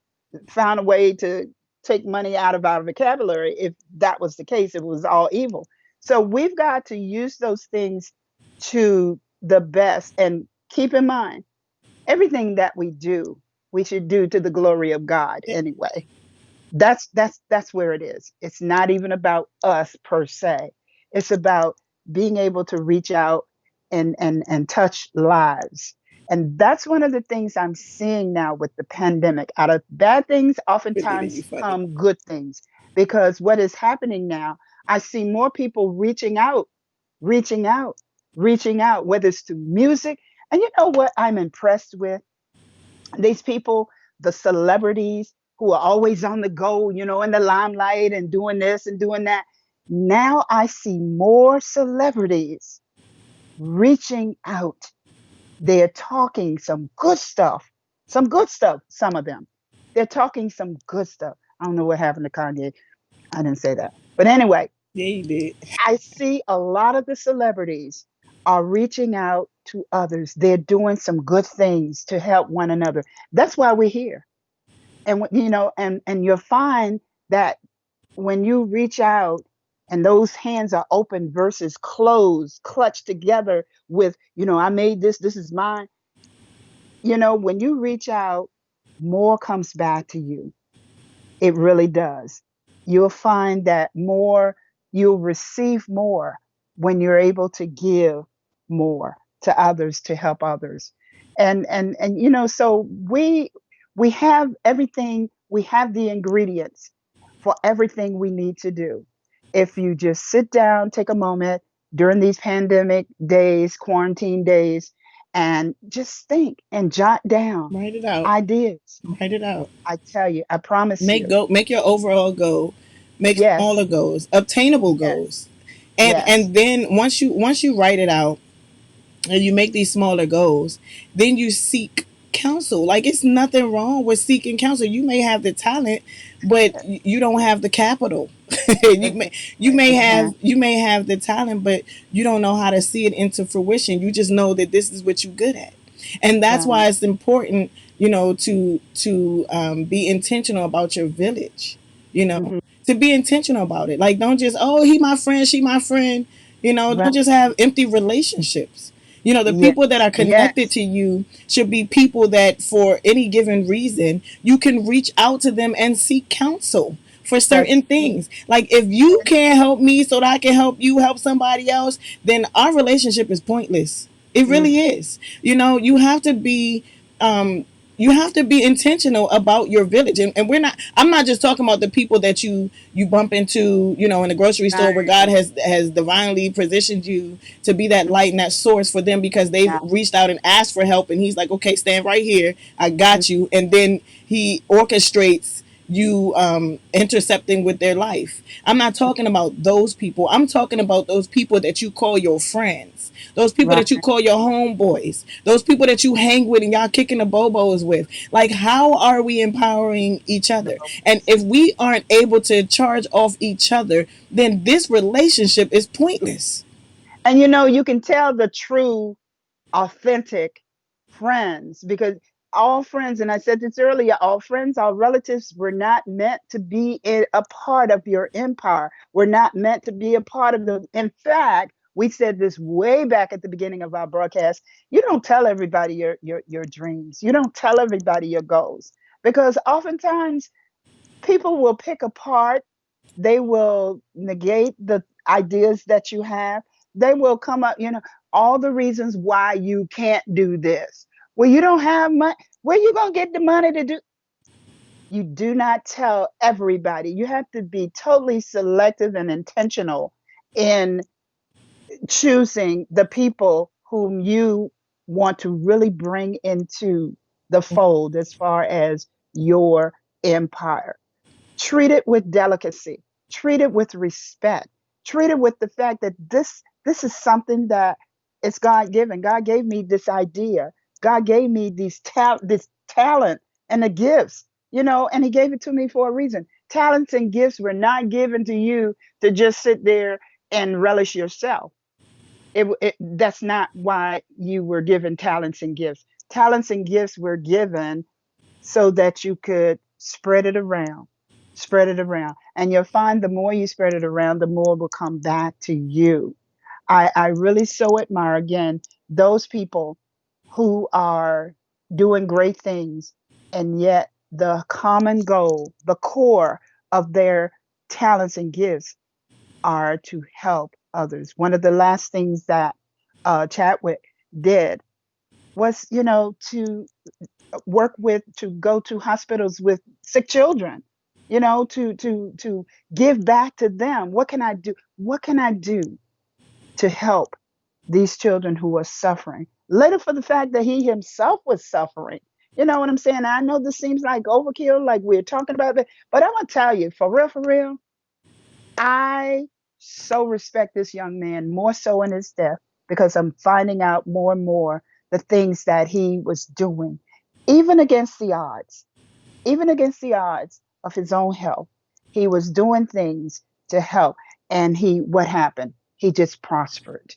found a way to take money out of our vocabulary if that was the case, if it was all evil. So we've got to use those things to the best. And keep in mind, everything that we do, we should do to the glory of God anyway. That's where it is. It's not even about us per se. It's about being able to reach out and touch lives. And that's one of the things I'm seeing now with the pandemic. Out of bad things Really, you oftentimes funny. come good things, because what is happening now, I see more people reaching out reaching out, whether it's to music. And you know what I'm impressed with? These people, the celebrities who are always on the go, in the limelight and doing this and doing that. Now I see more celebrities reaching out. They're talking some good stuff, some of them. They're talking some good stuff. I don't know what happened to Kanye. I didn't say that. But anyway, Yeah, you did. I see a lot of the celebrities are reaching out to others. They're doing some good things to help one another. That's why we're here. And you'll find that when you reach out and those hands are open versus closed, clutched together with, I made this, this is mine. When you reach out, more comes back to you. It really does. You'll find that you'll receive more when you're able to give more to others to help others. And so we have everything, we have the ingredients for everything we need to do. If you just sit down, take a moment during these pandemic days, quarantine days, and just think and jot down Write it out. ideas. Write it out. I tell you, I promise you. Make your overall goal. Make smaller Yes, goals, obtainable yes, goals. yes, And then once you write it out and you make these smaller goals, then you seek counsel. Like, it's nothing wrong with seeking counsel. You may have the talent, but you don't have the capital. you may you exactly, may have exactly. you may have the talent, but you don't know how to see it into fruition. You just know that this is what you're good at, and that's Right. why it's important, to be intentional about your village. You know, Hmm. to be intentional about it. Like, don't just, oh, he my friend, she my friend. Don't Right. just have empty relationships. The people that Yes, are connected yes. to you should be people that, for any given reason, you can reach out to them and seek counsel for certain That's it. things. Like, if you can't help me so that I can help you help somebody else, then our relationship is pointless. It Mm, really is. You have to be um intentional about your village, and I'm not just talking about the people that you bump into, in the grocery store, where God right. has divinely positioned you to be that light and that source for them, because they've Yeah. reached out and asked for help, and he's like, okay, stand right here, I Mhm. got you. And then he orchestrates you intercepting with their life. I'm not talking about those people. I'm talking about those people that you call your friends, those people that you Right. call your homeboys, those people that you hang with and y'all kicking the bobos with. Like, how are we empowering each other? And if we aren't able to charge off each other, then this relationship is pointless. And you can tell the true, authentic friends because all friends, and I said this earlier, all friends, all relatives were not meant to be a part of your empire. We're not meant to be a part of the. In fact, we said this way back at the beginning of our broadcast. You don't tell everybody your dreams. You don't tell everybody your goals because oftentimes people will pick apart, they will negate the ideas that you have, they will come up, all the reasons why you can't do this. Well, you don't have money. Where you going to get the money to do? You do not tell everybody. You have to be totally selective and intentional in choosing the people whom you want to really bring into the fold as far as your empire. Treat it with delicacy, treat it with respect, treat it with the fact that this is something that is God given. God gave me this idea. God gave me this talent and the gifts, and he gave it to me for a reason. Talents and gifts were not given to you to just sit there and relish yourself. That's not why you were given talents and gifts. Talents and gifts were given so that you could spread it around. And you'll find the more you spread it around, the more will come back to you. I really so admire, again, those people who are doing great things, and yet the common goal, the core of their talents and gifts are to help others. One of the last things that Chadwick did was, to go to hospitals with sick children, to give back to them. What can I do? What can I do to help these children who are suffering? Later, for the fact that he himself was suffering. You know what I'm saying? I know this seems like overkill, like we're talking about it, but I'm gonna tell you, for real, I so respect this young man more so in his death because I'm finding out more and more the things that he was doing, even against the odds, even against the odds of his own health. He was doing things to help. And what happened? He just prospered.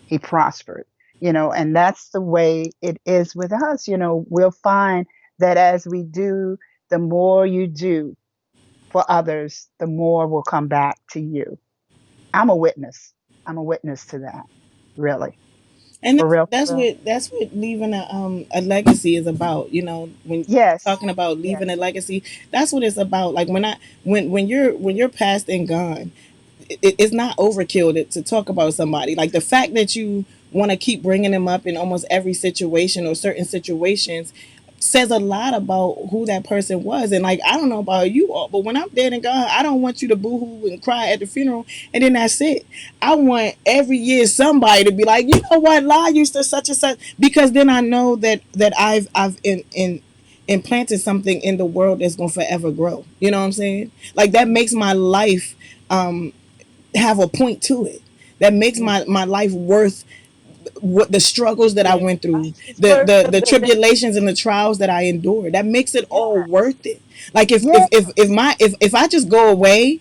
He prospered, and that's the way it is with us. We'll find that as we do, the more you do, for others, the more will come back to you. I'm a witness. I'm a witness to that. Really. And For real, that's for real. what leaving a legacy is about. You know, when Yes. talking about Yes. leaving a legacy, that's what it's about. Like when you're past and gone, it's not overkill to talk about somebody. Like the fact that you want to keep bringing them up in almost every situation or certain situations says a lot about who that person was. And like, I don't know about you all, but when I'm dead and gone, I don't want you to boo-hoo and cry at the funeral and then that's it. I want every year somebody to be like, you know what, La used to such and such, because then I know that I've in implanted something in the world that's gonna forever grow. You know what I'm saying? Like that Mm. makes my life have a point to it. That makes Yeah. my life worth what the struggles that I Yeah. went through, Life is worth the the tribulations and the trials that I endured. That makes it all yes. worth it. Like Yes. if I just go away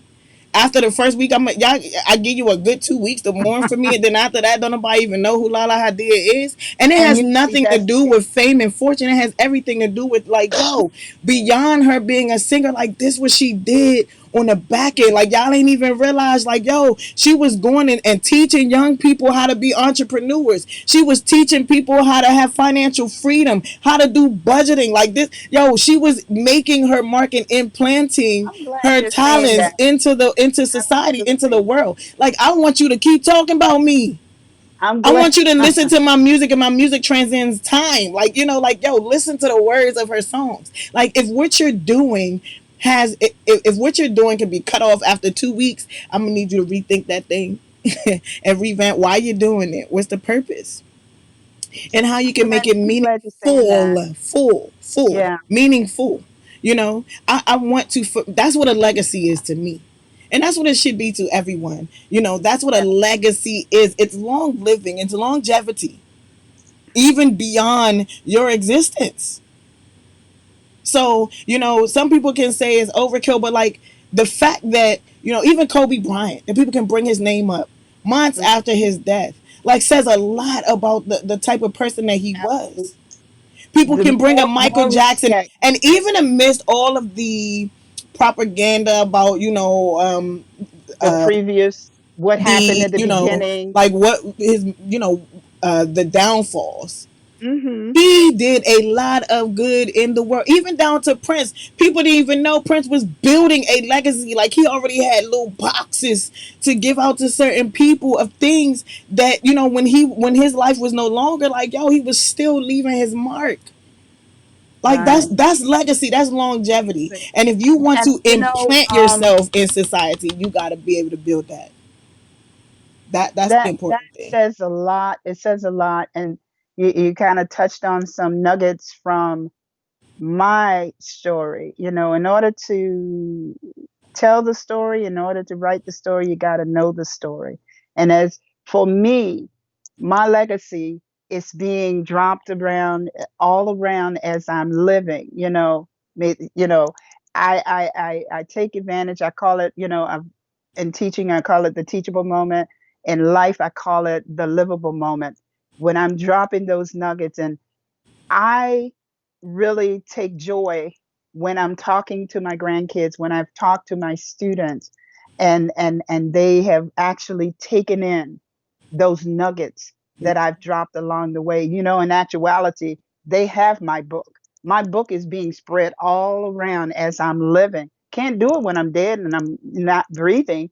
after the first week, y'all, I give you a good 2 weeks to mourn for me, and then after that, don't nobody even know who Lahla-Hadiya is, and it And has you see nothing to that's do it. with fame and fortune. It has everything to do with like, yo, beyond her being a singer, like this, what she did on the back end, like y'all ain't even realize, like yo, she was going and teaching young people how to be entrepreneurs. She was teaching people how to have financial freedom, how to do budgeting, like this. Yo, she was making her mark and implanting I'm glad her you're saying talents that. into society, into the Absolutely. world. Like I want you to keep talking about me. I'm I glad. want you to listen to my music, and my music transcends time. Like, you know, like yo, listen to the words of her songs. Like if what you're doing if what you're doing can be cut off after 2 weeks, I'm gonna need you to rethink that thing and revamp why you're doing it. What's the purpose? And how you can make it I'm glad you're saying that. full, Yeah. meaningful. You know, I want to. That's what a legacy is to me, and that's what it should be to everyone. You know, that's what a Yeah. legacy is. It's long living. It's longevity, even beyond your existence. So, you know, some people can say it's overkill, but like the fact that, you know, even Kobe Bryant, and people can bring his name up months Mhm. after his death, like says a lot about the type of person that he Absolutely. was. People The can bring up Michael more Jackson, respect. and even amidst all of the propaganda about, you know, The previous, what happened the, at the you know, beginning. like what his, you know, the downfalls, Hmm. he did a lot of good in the world, even down to Prince. People didn't even know Prince was building a legacy. Like he already had little boxes to give out to certain people of things that, you know, when his life was no longer, like yo, he was still leaving his mark. Like Right. that's legacy, that's longevity. Exactly. And if you want And to implant um, yourself in society, you got to be able to build that. That's the that important thing. says a lot. It says a lot, and you kind of touched on some nuggets from my story. You know, in order to tell the story, in order to write the story, you got to know the story. And as for me, my legacy is being dropped around all around as I'm living. You know, I take advantage. I call it, in teaching, I call it the teachable moment. In life, I call it the livable moment. When I'm dropping those nuggets, and I really take joy when I'm talking to my grandkids, when I've talked to my students, and they have actually taken in those nuggets that I've dropped along the way. You know, in actuality, they have my book. My book is being spread all around as I'm living. Can't do it when I'm dead and I'm not breathing.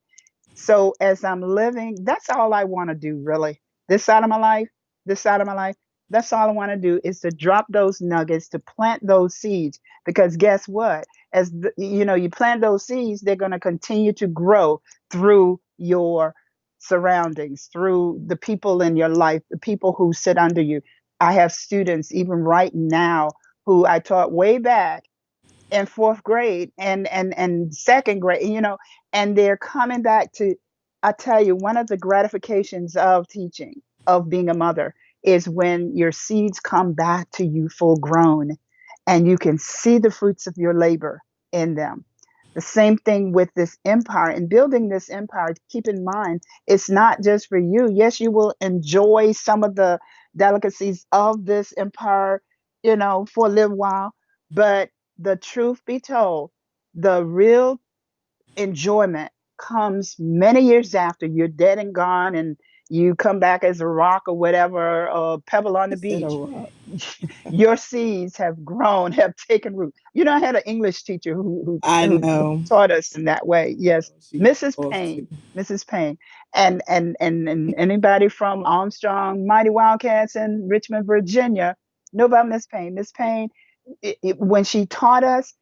So as I'm living, that's all I want to do, really. This side of my life, this side of my life, that's all I want to do is to drop those nuggets, to plant those seeds. Because guess what? You plant those seeds, they're going to continue to grow through your surroundings, through the people in your life, the people who sit under you. I have students even right now who I taught way back in fourth grade and second grade, and they're coming back to. I tell you, one of the gratifications of teaching, of being a mother, is when your seeds come back to you full grown and you can see the fruits of your labor in them. The same thing with this empire and building this empire. Keep in mind, it's not just for you. Yes, you will enjoy some of the delicacies of this empire, for a little while, but the truth be told, the real enjoyment comes many years after you're dead and gone, and you come back as a rock or whatever, or a pebble on He the said a beach. rock. Your seeds have grown, have taken root. You know, I had an English teacher I who know. taught us in that way. Yes, She was Mrs. off too. Payne, Mrs. Payne, and anybody from Armstrong Mighty Wildcats in Richmond, Virginia, know about Miss Payne. Miss Payne, when she taught us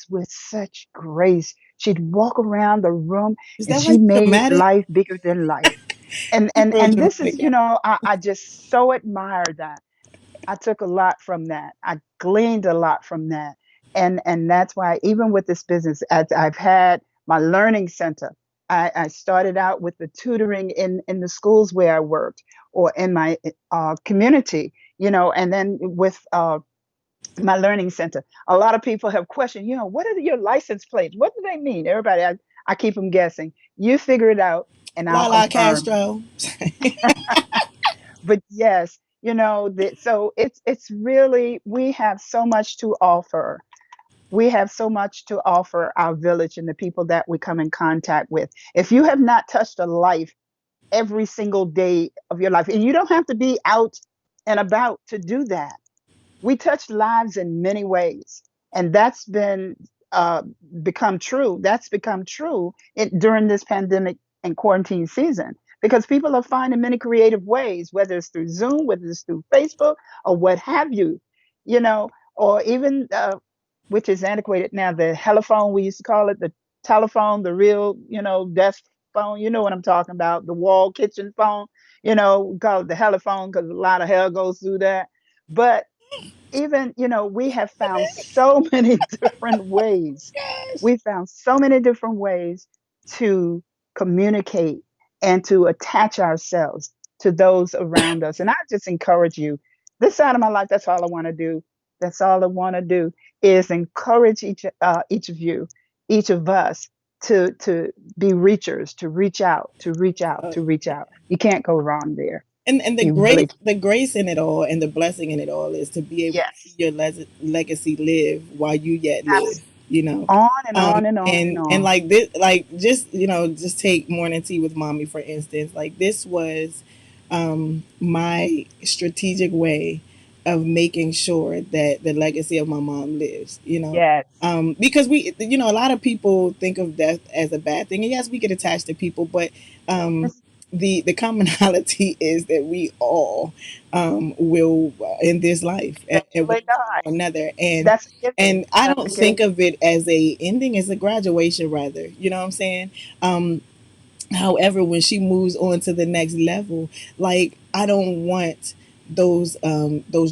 with such grace. She'd walk around the room Is and that why she you made dramatic? life bigger than life. And You and real and this is, dramatic. you know, I just so admire that. I took a lot from that. I gleaned a lot from that. And that's why even with this business, as I've had my learning center, I started out with the tutoring in the schools where I worked or in my community, you know, and then with my learning center. A lot of people have questioned, you know, what are your license plates? What do they mean? Everybody, I keep them guessing. You figure it out and I'll Lala confirm. Castro. But yes, you know, so it's really, we have so much to offer. We have so much to offer our village and the people that we come in contact with. If you have not touched a life every single day of your life, and you don't have to be out and about to do that, we touch lives in many ways, and that's been uh, become true. That's become true during this pandemic and quarantine season, because people are finding many creative ways, whether it's through Zoom, whether it's through Facebook, or what have you, you know, or even which is antiquated now, the telephone, we used to call it the telephone, the real, you know, desk phone. You know what I'm talking about, the wall kitchen phone. You know, we call it the telephone because a lot of hell goes through that. But even, you know, we have found so many different ways. Gosh. We found so many different ways to communicate and to attach ourselves to those around us. And I just encourage you, this side of my life, that's all I want to do. That's all I want to do is encourage each of you, each of us, to be reachers, to reach out, to reach out, Uh, to reach out. You can't go wrong there. and You really, the grace in it all and the blessing in it all is to be able to see yes, your legacy live while you yet live, absolutely. you know. On and on and on and And on. like this, like just, you know, just take morning tea with mommy for instance. Like this was my strategic way of making sure that the legacy of my mom lives, you know. Yes. Because we, you know, a lot of people think of death as a bad thing, and yes, we get attached to people, but um, Yes. the commonality is that we all will in this life at one Eventually time die. or another, That's a given. and I That's a don't think given. of it as a ending, as a graduation rather, you know what I'm saying. um However, when she moves on to the next level, like I don't want those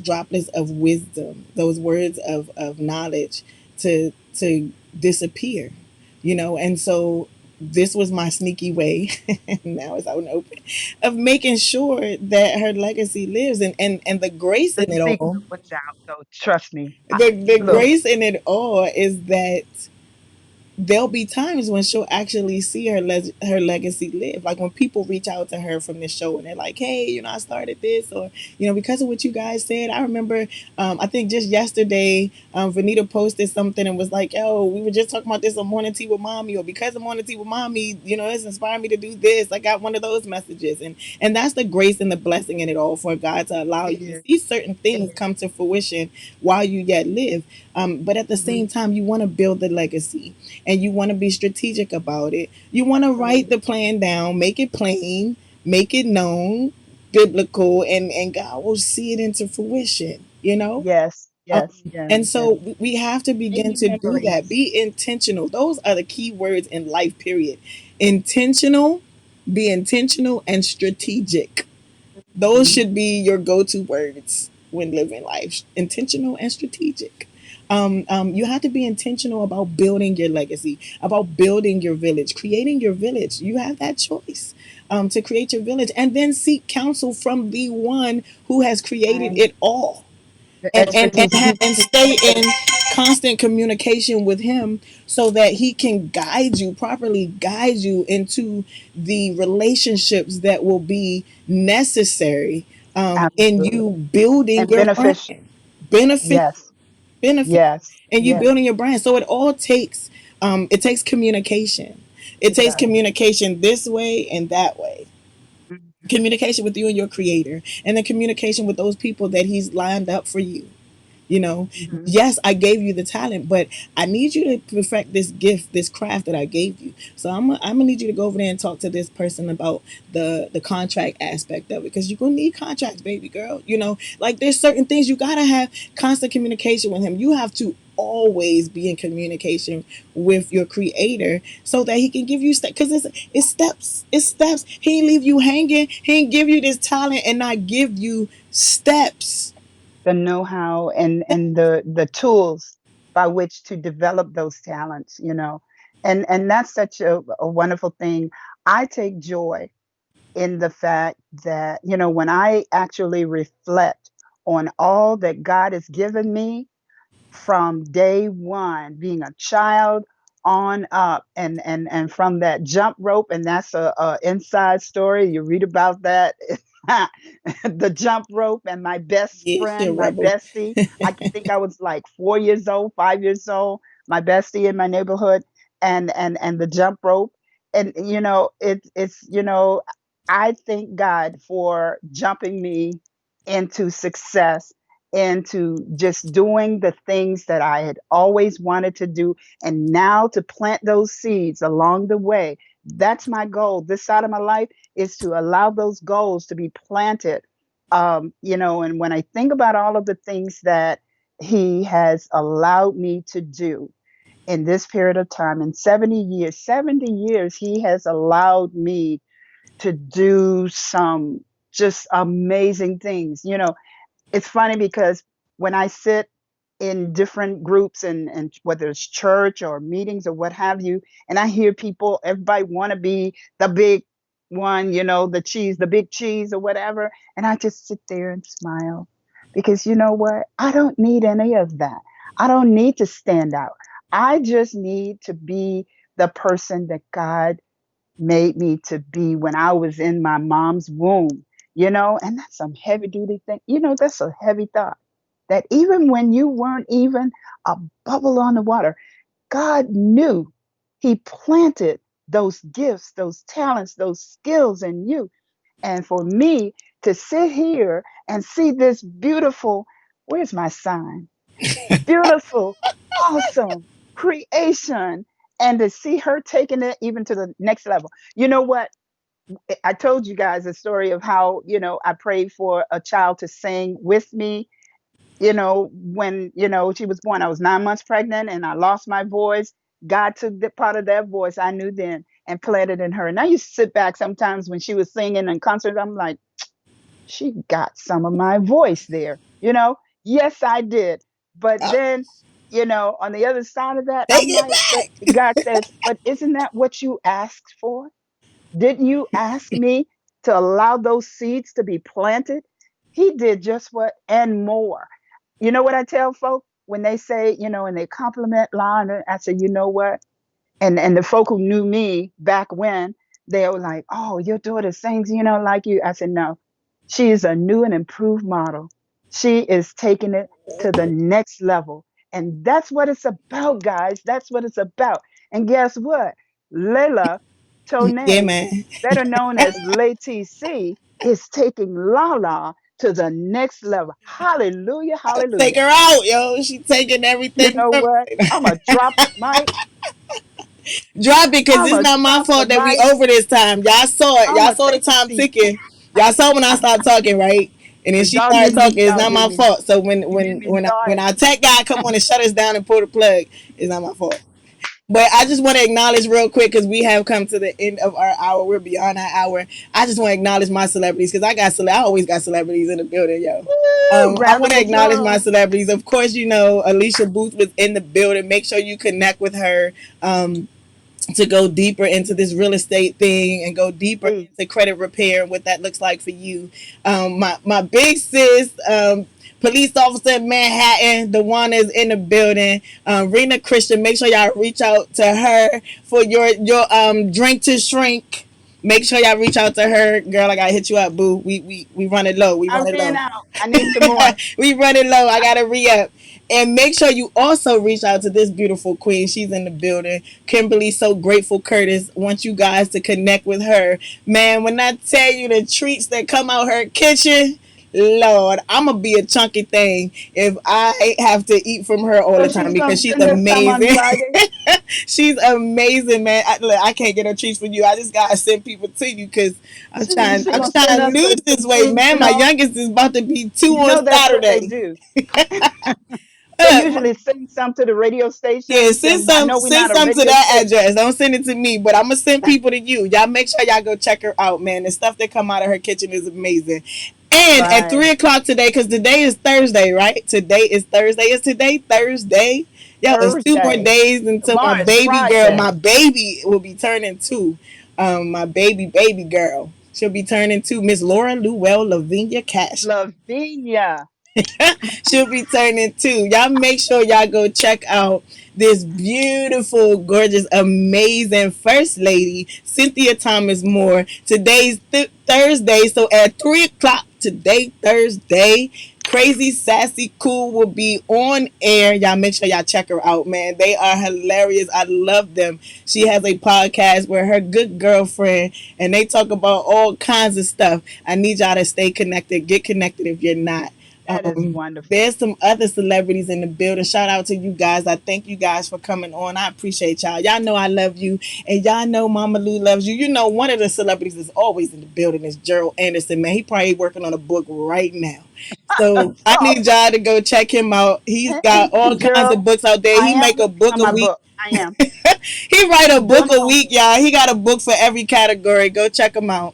droplets of wisdom, those words of knowledge to disappear, you know. And so this was my sneaky way now it's out and open of making sure that her legacy lives, and the grace The in it secret all, was out, though. Trust me. the Look, grace in it all is that there'll be times when she'll actually see her legacy live. Like when people reach out to her from this show and they're like, "Hey, you know, I started this," or you know, because of what you guys said. I remember, I think just yesterday, Vanita posted something and was like, "Yo, we were just talking about this on Morning Tea with Mommy," or because of Morning Tea with Mommy, you know, it's inspired me to do this. I got one of those messages, and that's the grace and the blessing in it all for God to allow it you to is. see certain It things come is. to fruition while you yet live. But at the Mm-hmm. same time, you want to build the legacy and you want to be strategic about it. You want to write Absolutely. the plan down, make it plain, make it known, biblical, and God will see it into fruition, you know? Yes. Um, Yes. Yes. and Yes. so we have to begin Making to do that. memories. Be intentional. Those are the key words in life, period. Intentional, be intentional, and strategic. Those Mm-hmm. should be your go-to words when living life. Intentional and strategic. You have to be intentional about building your legacy, about building your village, creating your village. You have that choice to create your village, and then seek counsel from the one who has created And it all, the expertise. and stay in constant communication with him so that he can guide you properly, guide you into the relationships that will be necessary in Absolutely. you building And your beneficial. brand, beneficial, Yes. beneficial, Yes. and you Yes. building your brand. So it all takes It takes communication. It It takes does. communication this way and that way. Mhm. Communication with you and your creator, and then communication with those people that he's lined up for you. You know, Mhm. yes, I gave you the talent, but I need you to perfect this gift, this craft that I gave you. So I'm gonna need you to go over there and talk to this person about the contract aspect of it, because you're gonna need contracts, baby girl. You know, like there's certain things you gotta have constant communication with him. You have to always be in communication with your creator so that he can give you steps, because it's steps, it's steps. He ain't leave you hanging. He ain't give you this talent and not give you steps. The know-how and the tools by which to develop those talents, and that's such a wonderful thing. I take joy in the fact that, when I actually reflect on all that God has given me from day one, being a child on up, and from that jump rope, and that's a inside story. You read about that. The jump rope, and my best Yeah, friend, my rebel. bestie. I think I was like 4 years old, 5 years old. My bestie in my neighborhood, and the jump rope, and it's. I thank God for jumping me into success, into just doing the things that I had always wanted to do, and now to plant those seeds along the way. That's my goal. This side of my life is to allow those goals to be planted. And when I think about all of the things that he has allowed me to do in this period of time, in 70 years, he has allowed me to do some just amazing things. It's funny because when I sit in different groups, and whether it's church or meetings or what have you, and I hear people, everybody want to be the big one, the cheese, the big cheese or whatever. And I just sit there and smile, because you know what? I don't need any of that. I don't need to stand out. I just need to be the person that God made me to be when I was in my mom's womb, and that's some heavy duty thing. That's a heavy thought, that even when you weren't even a bubble on the water, God knew. He planted those gifts, those talents, those skills in you. And for me to sit here and see this beautiful, where's my sign? Beautiful, awesome creation, and to see her taking it even to the next level. You know what? I told you guys a story of how, I prayed for a child to sing with me. When, she was born, I was 9 months pregnant and I lost my voice. God took the part of that voice I knew then and planted in her. And I used to sit back sometimes when she was singing in concerts. I'm like, she got some of my voice there. Yes, I did. But Oh, then, on the other side of that, take I'm it like, but back. God says, but isn't that what you asked for? Didn't you ask me to allow those seeds to be planted? He did just what and more. You know what I tell folk when they say, and they compliment Lana? I say, you know what? And the folk who knew me back when, they were like, "Oh, your daughter sings, like you." I said, "No, she is a new and improved model. She is taking it to the next level, and that's what it's about, guys. That's what it's about." And guess what? Layla Yeah, Tone, man. better known as Lay TC, is taking Lala to the next level. Hallelujah! Take Hallelujah! her out, yo. She taking You everything know from what? me. I'm gonna drop the mic. Drop it, because I'm it's gonna not my drop the fault that we mic. over this time. Y'all saw it. I'm Y'all gonna saw the take a time seat. ticking. Y'all saw when I stopped talking, right? And then she Y'all started get me. talking. It's Y'all not get my me. fault. So when You get when me when when started. our tech guy come on and shut us down and pull the plug, it's not my fault. But I just want to acknowledge real quick, because we have come to the end of our hour. We're beyond our hour. I just want to acknowledge my celebrities, because I always got celebrities in the building, yo. Woo! I Round want of to acknowledge my applause. celebrities. Of course, Alicia Booth was in the building. Make sure you connect with her. To go deeper into this real estate thing and go deeper Please. into credit repair and what that looks like for you. My big sis, police officer in Manhattan, the one is in the building. Rena Christian, make sure y'all reach out to her for your drink to shrink. Make sure y'all reach out to her, girl. I gotta hit you up, boo. We run it low. We I run it ran low. out. I need some more. We run it low. I gotta re up. And make sure you also reach out to this beautiful queen. She's in the building. Kimberly, so grateful Curtis. Want you guys to connect with her. Man, when I tell you the treats that come out her kitchen, Lord, I'm gonna be a chunky thing if I have to eat from her all So the time she's because gonna she's send us some on amazing. Friday. She's amazing, man. I can't get no treats for you. I just gotta send people to you because I'm trying. She I'm gonna send trying to us lose the this weight, fruit, man. My youngest is about to be 2 You on know that's what they Saturday. do. They Uh, usually send some to the radio Yeah, stations, send and I some know we're send not a some to radio that station. address. Don't send it to me, but I'm gonna send people to you. Y'all make sure y'all go check her out, man. The stuff that come out of her kitchen is amazing. And at Right. 3 o'clock today, because today is Thursday, right? Today is Thursday. Is today Thursday? Yo, it's 2 more Thursday. days until my Tomorrow is baby girl, Friday. my baby will be turning two. My baby girl. She'll be turning two. Miss Laura Llewell Lavinia Cash. Lavinia. She'll be turning two. Y'all make sure y'all go check out this beautiful, gorgeous, amazing First Lady, Cynthia Thomas Moore. Today's Thursday, so at 3 o'clock today, Thursday, Crazy Sassy Cool will be on air. Y'all make sure y'all check her out, man. They are hilarious. I love them. She has a podcast where her good girlfriend and they talk about all kinds of stuff. I need y'all to stay connected. Get connected if you're not. That is wonderful. There's some other celebrities in the building. Shout out to you guys. I thank you guys for coming on. I appreciate y'all. Y'all know I love you, and y'all know Mama Lou loves you. You know, one of the celebrities that's always in the building is Gerald Anderson. Man, he probably working on a book right now. So I So, need y'all to go check him out. He's got all kinds Gerald, of books out there. I He am make a working book on a my week. book. I am. He write a I'm doing book it a on. week, y'all. He got a book for every category. Go check him out.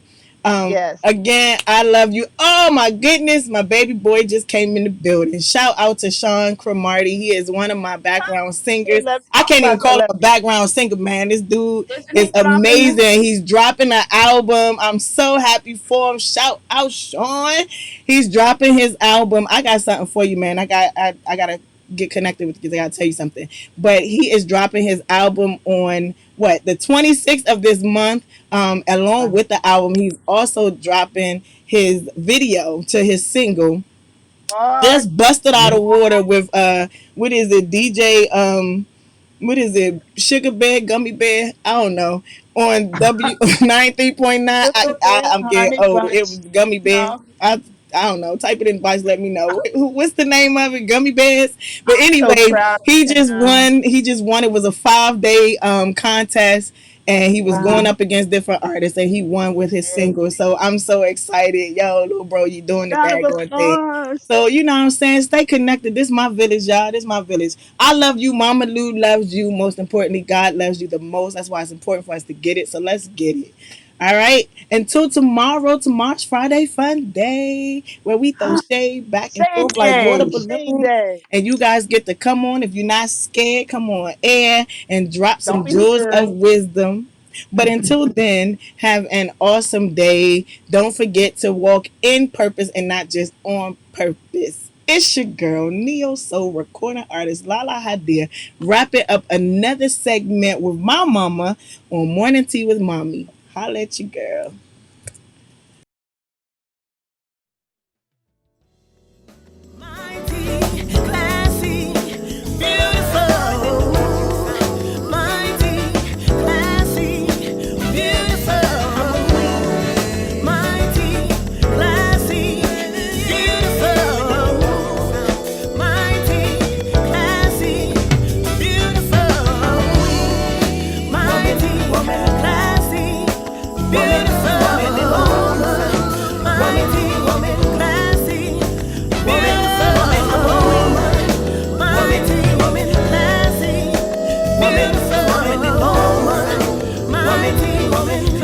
Yes. Again, I love you. Oh my goodness, my baby boy just came in the building. Shout out to Sean Cromartie. He is one of my background singers. Let's I talk can't even about call him a celebrities. background singer, man. This dude Isn't is he dropping? amazing. He's dropping an album. I'm so happy for him. Shout out Sean. He's dropping his album. I got something for you, man. I gotta get connected with you because I gotta tell you something. But he is dropping his album on what the 26th of this month. Along Wow. with the album, he's also dropping his video to his single. What? Just busted out of water with what is it, DJ what is it, Sugar Bear, Gummy Bear? I don't know. On W 93.9. Sugar I'm bear, getting honey old. It was bunch. Gummy Bear. No, I don't know. Type it in advice. Let me know. What's the name of it? Gummy Bears. But I'm so anyway, proud he of just him. won. He just won. It was a 5 day contest, and he was going Wow. up against different artists, and he won with his Yes. single. So I'm so excited, yo, little bro, you doing the Round of daggone thing. applause. So you know what I'm saying? Stay connected. This is my village, y'all. This is my village. I love you. Mama Lou loves you. Most importantly, God loves you the most. That's why it's important for us to get it. So let's get it. All right. Until tomorrow, tomorrow's Friday Fun Day, where we throw shade back and Shade forth like water day. Shade balloons. day. And you guys get to come on. If you're not scared, come on air and drop Don't some be jewels scared. of wisdom. But until then, have an awesome day. Don't forget to walk in purpose and not just on purpose. It's your girl, Neo Soul recording artist Lahla-Hadiya, wrapping up another segment with my mama on Morning Tea with Mommy. Holla at you, girl. Mighty, classy, beautiful. Mighty, classy, beautiful. Mighty, classy, beautiful. Mighty, classy, beautiful. Mighty, classy, beautiful. Mighty, classy, beautiful. Mighty woman,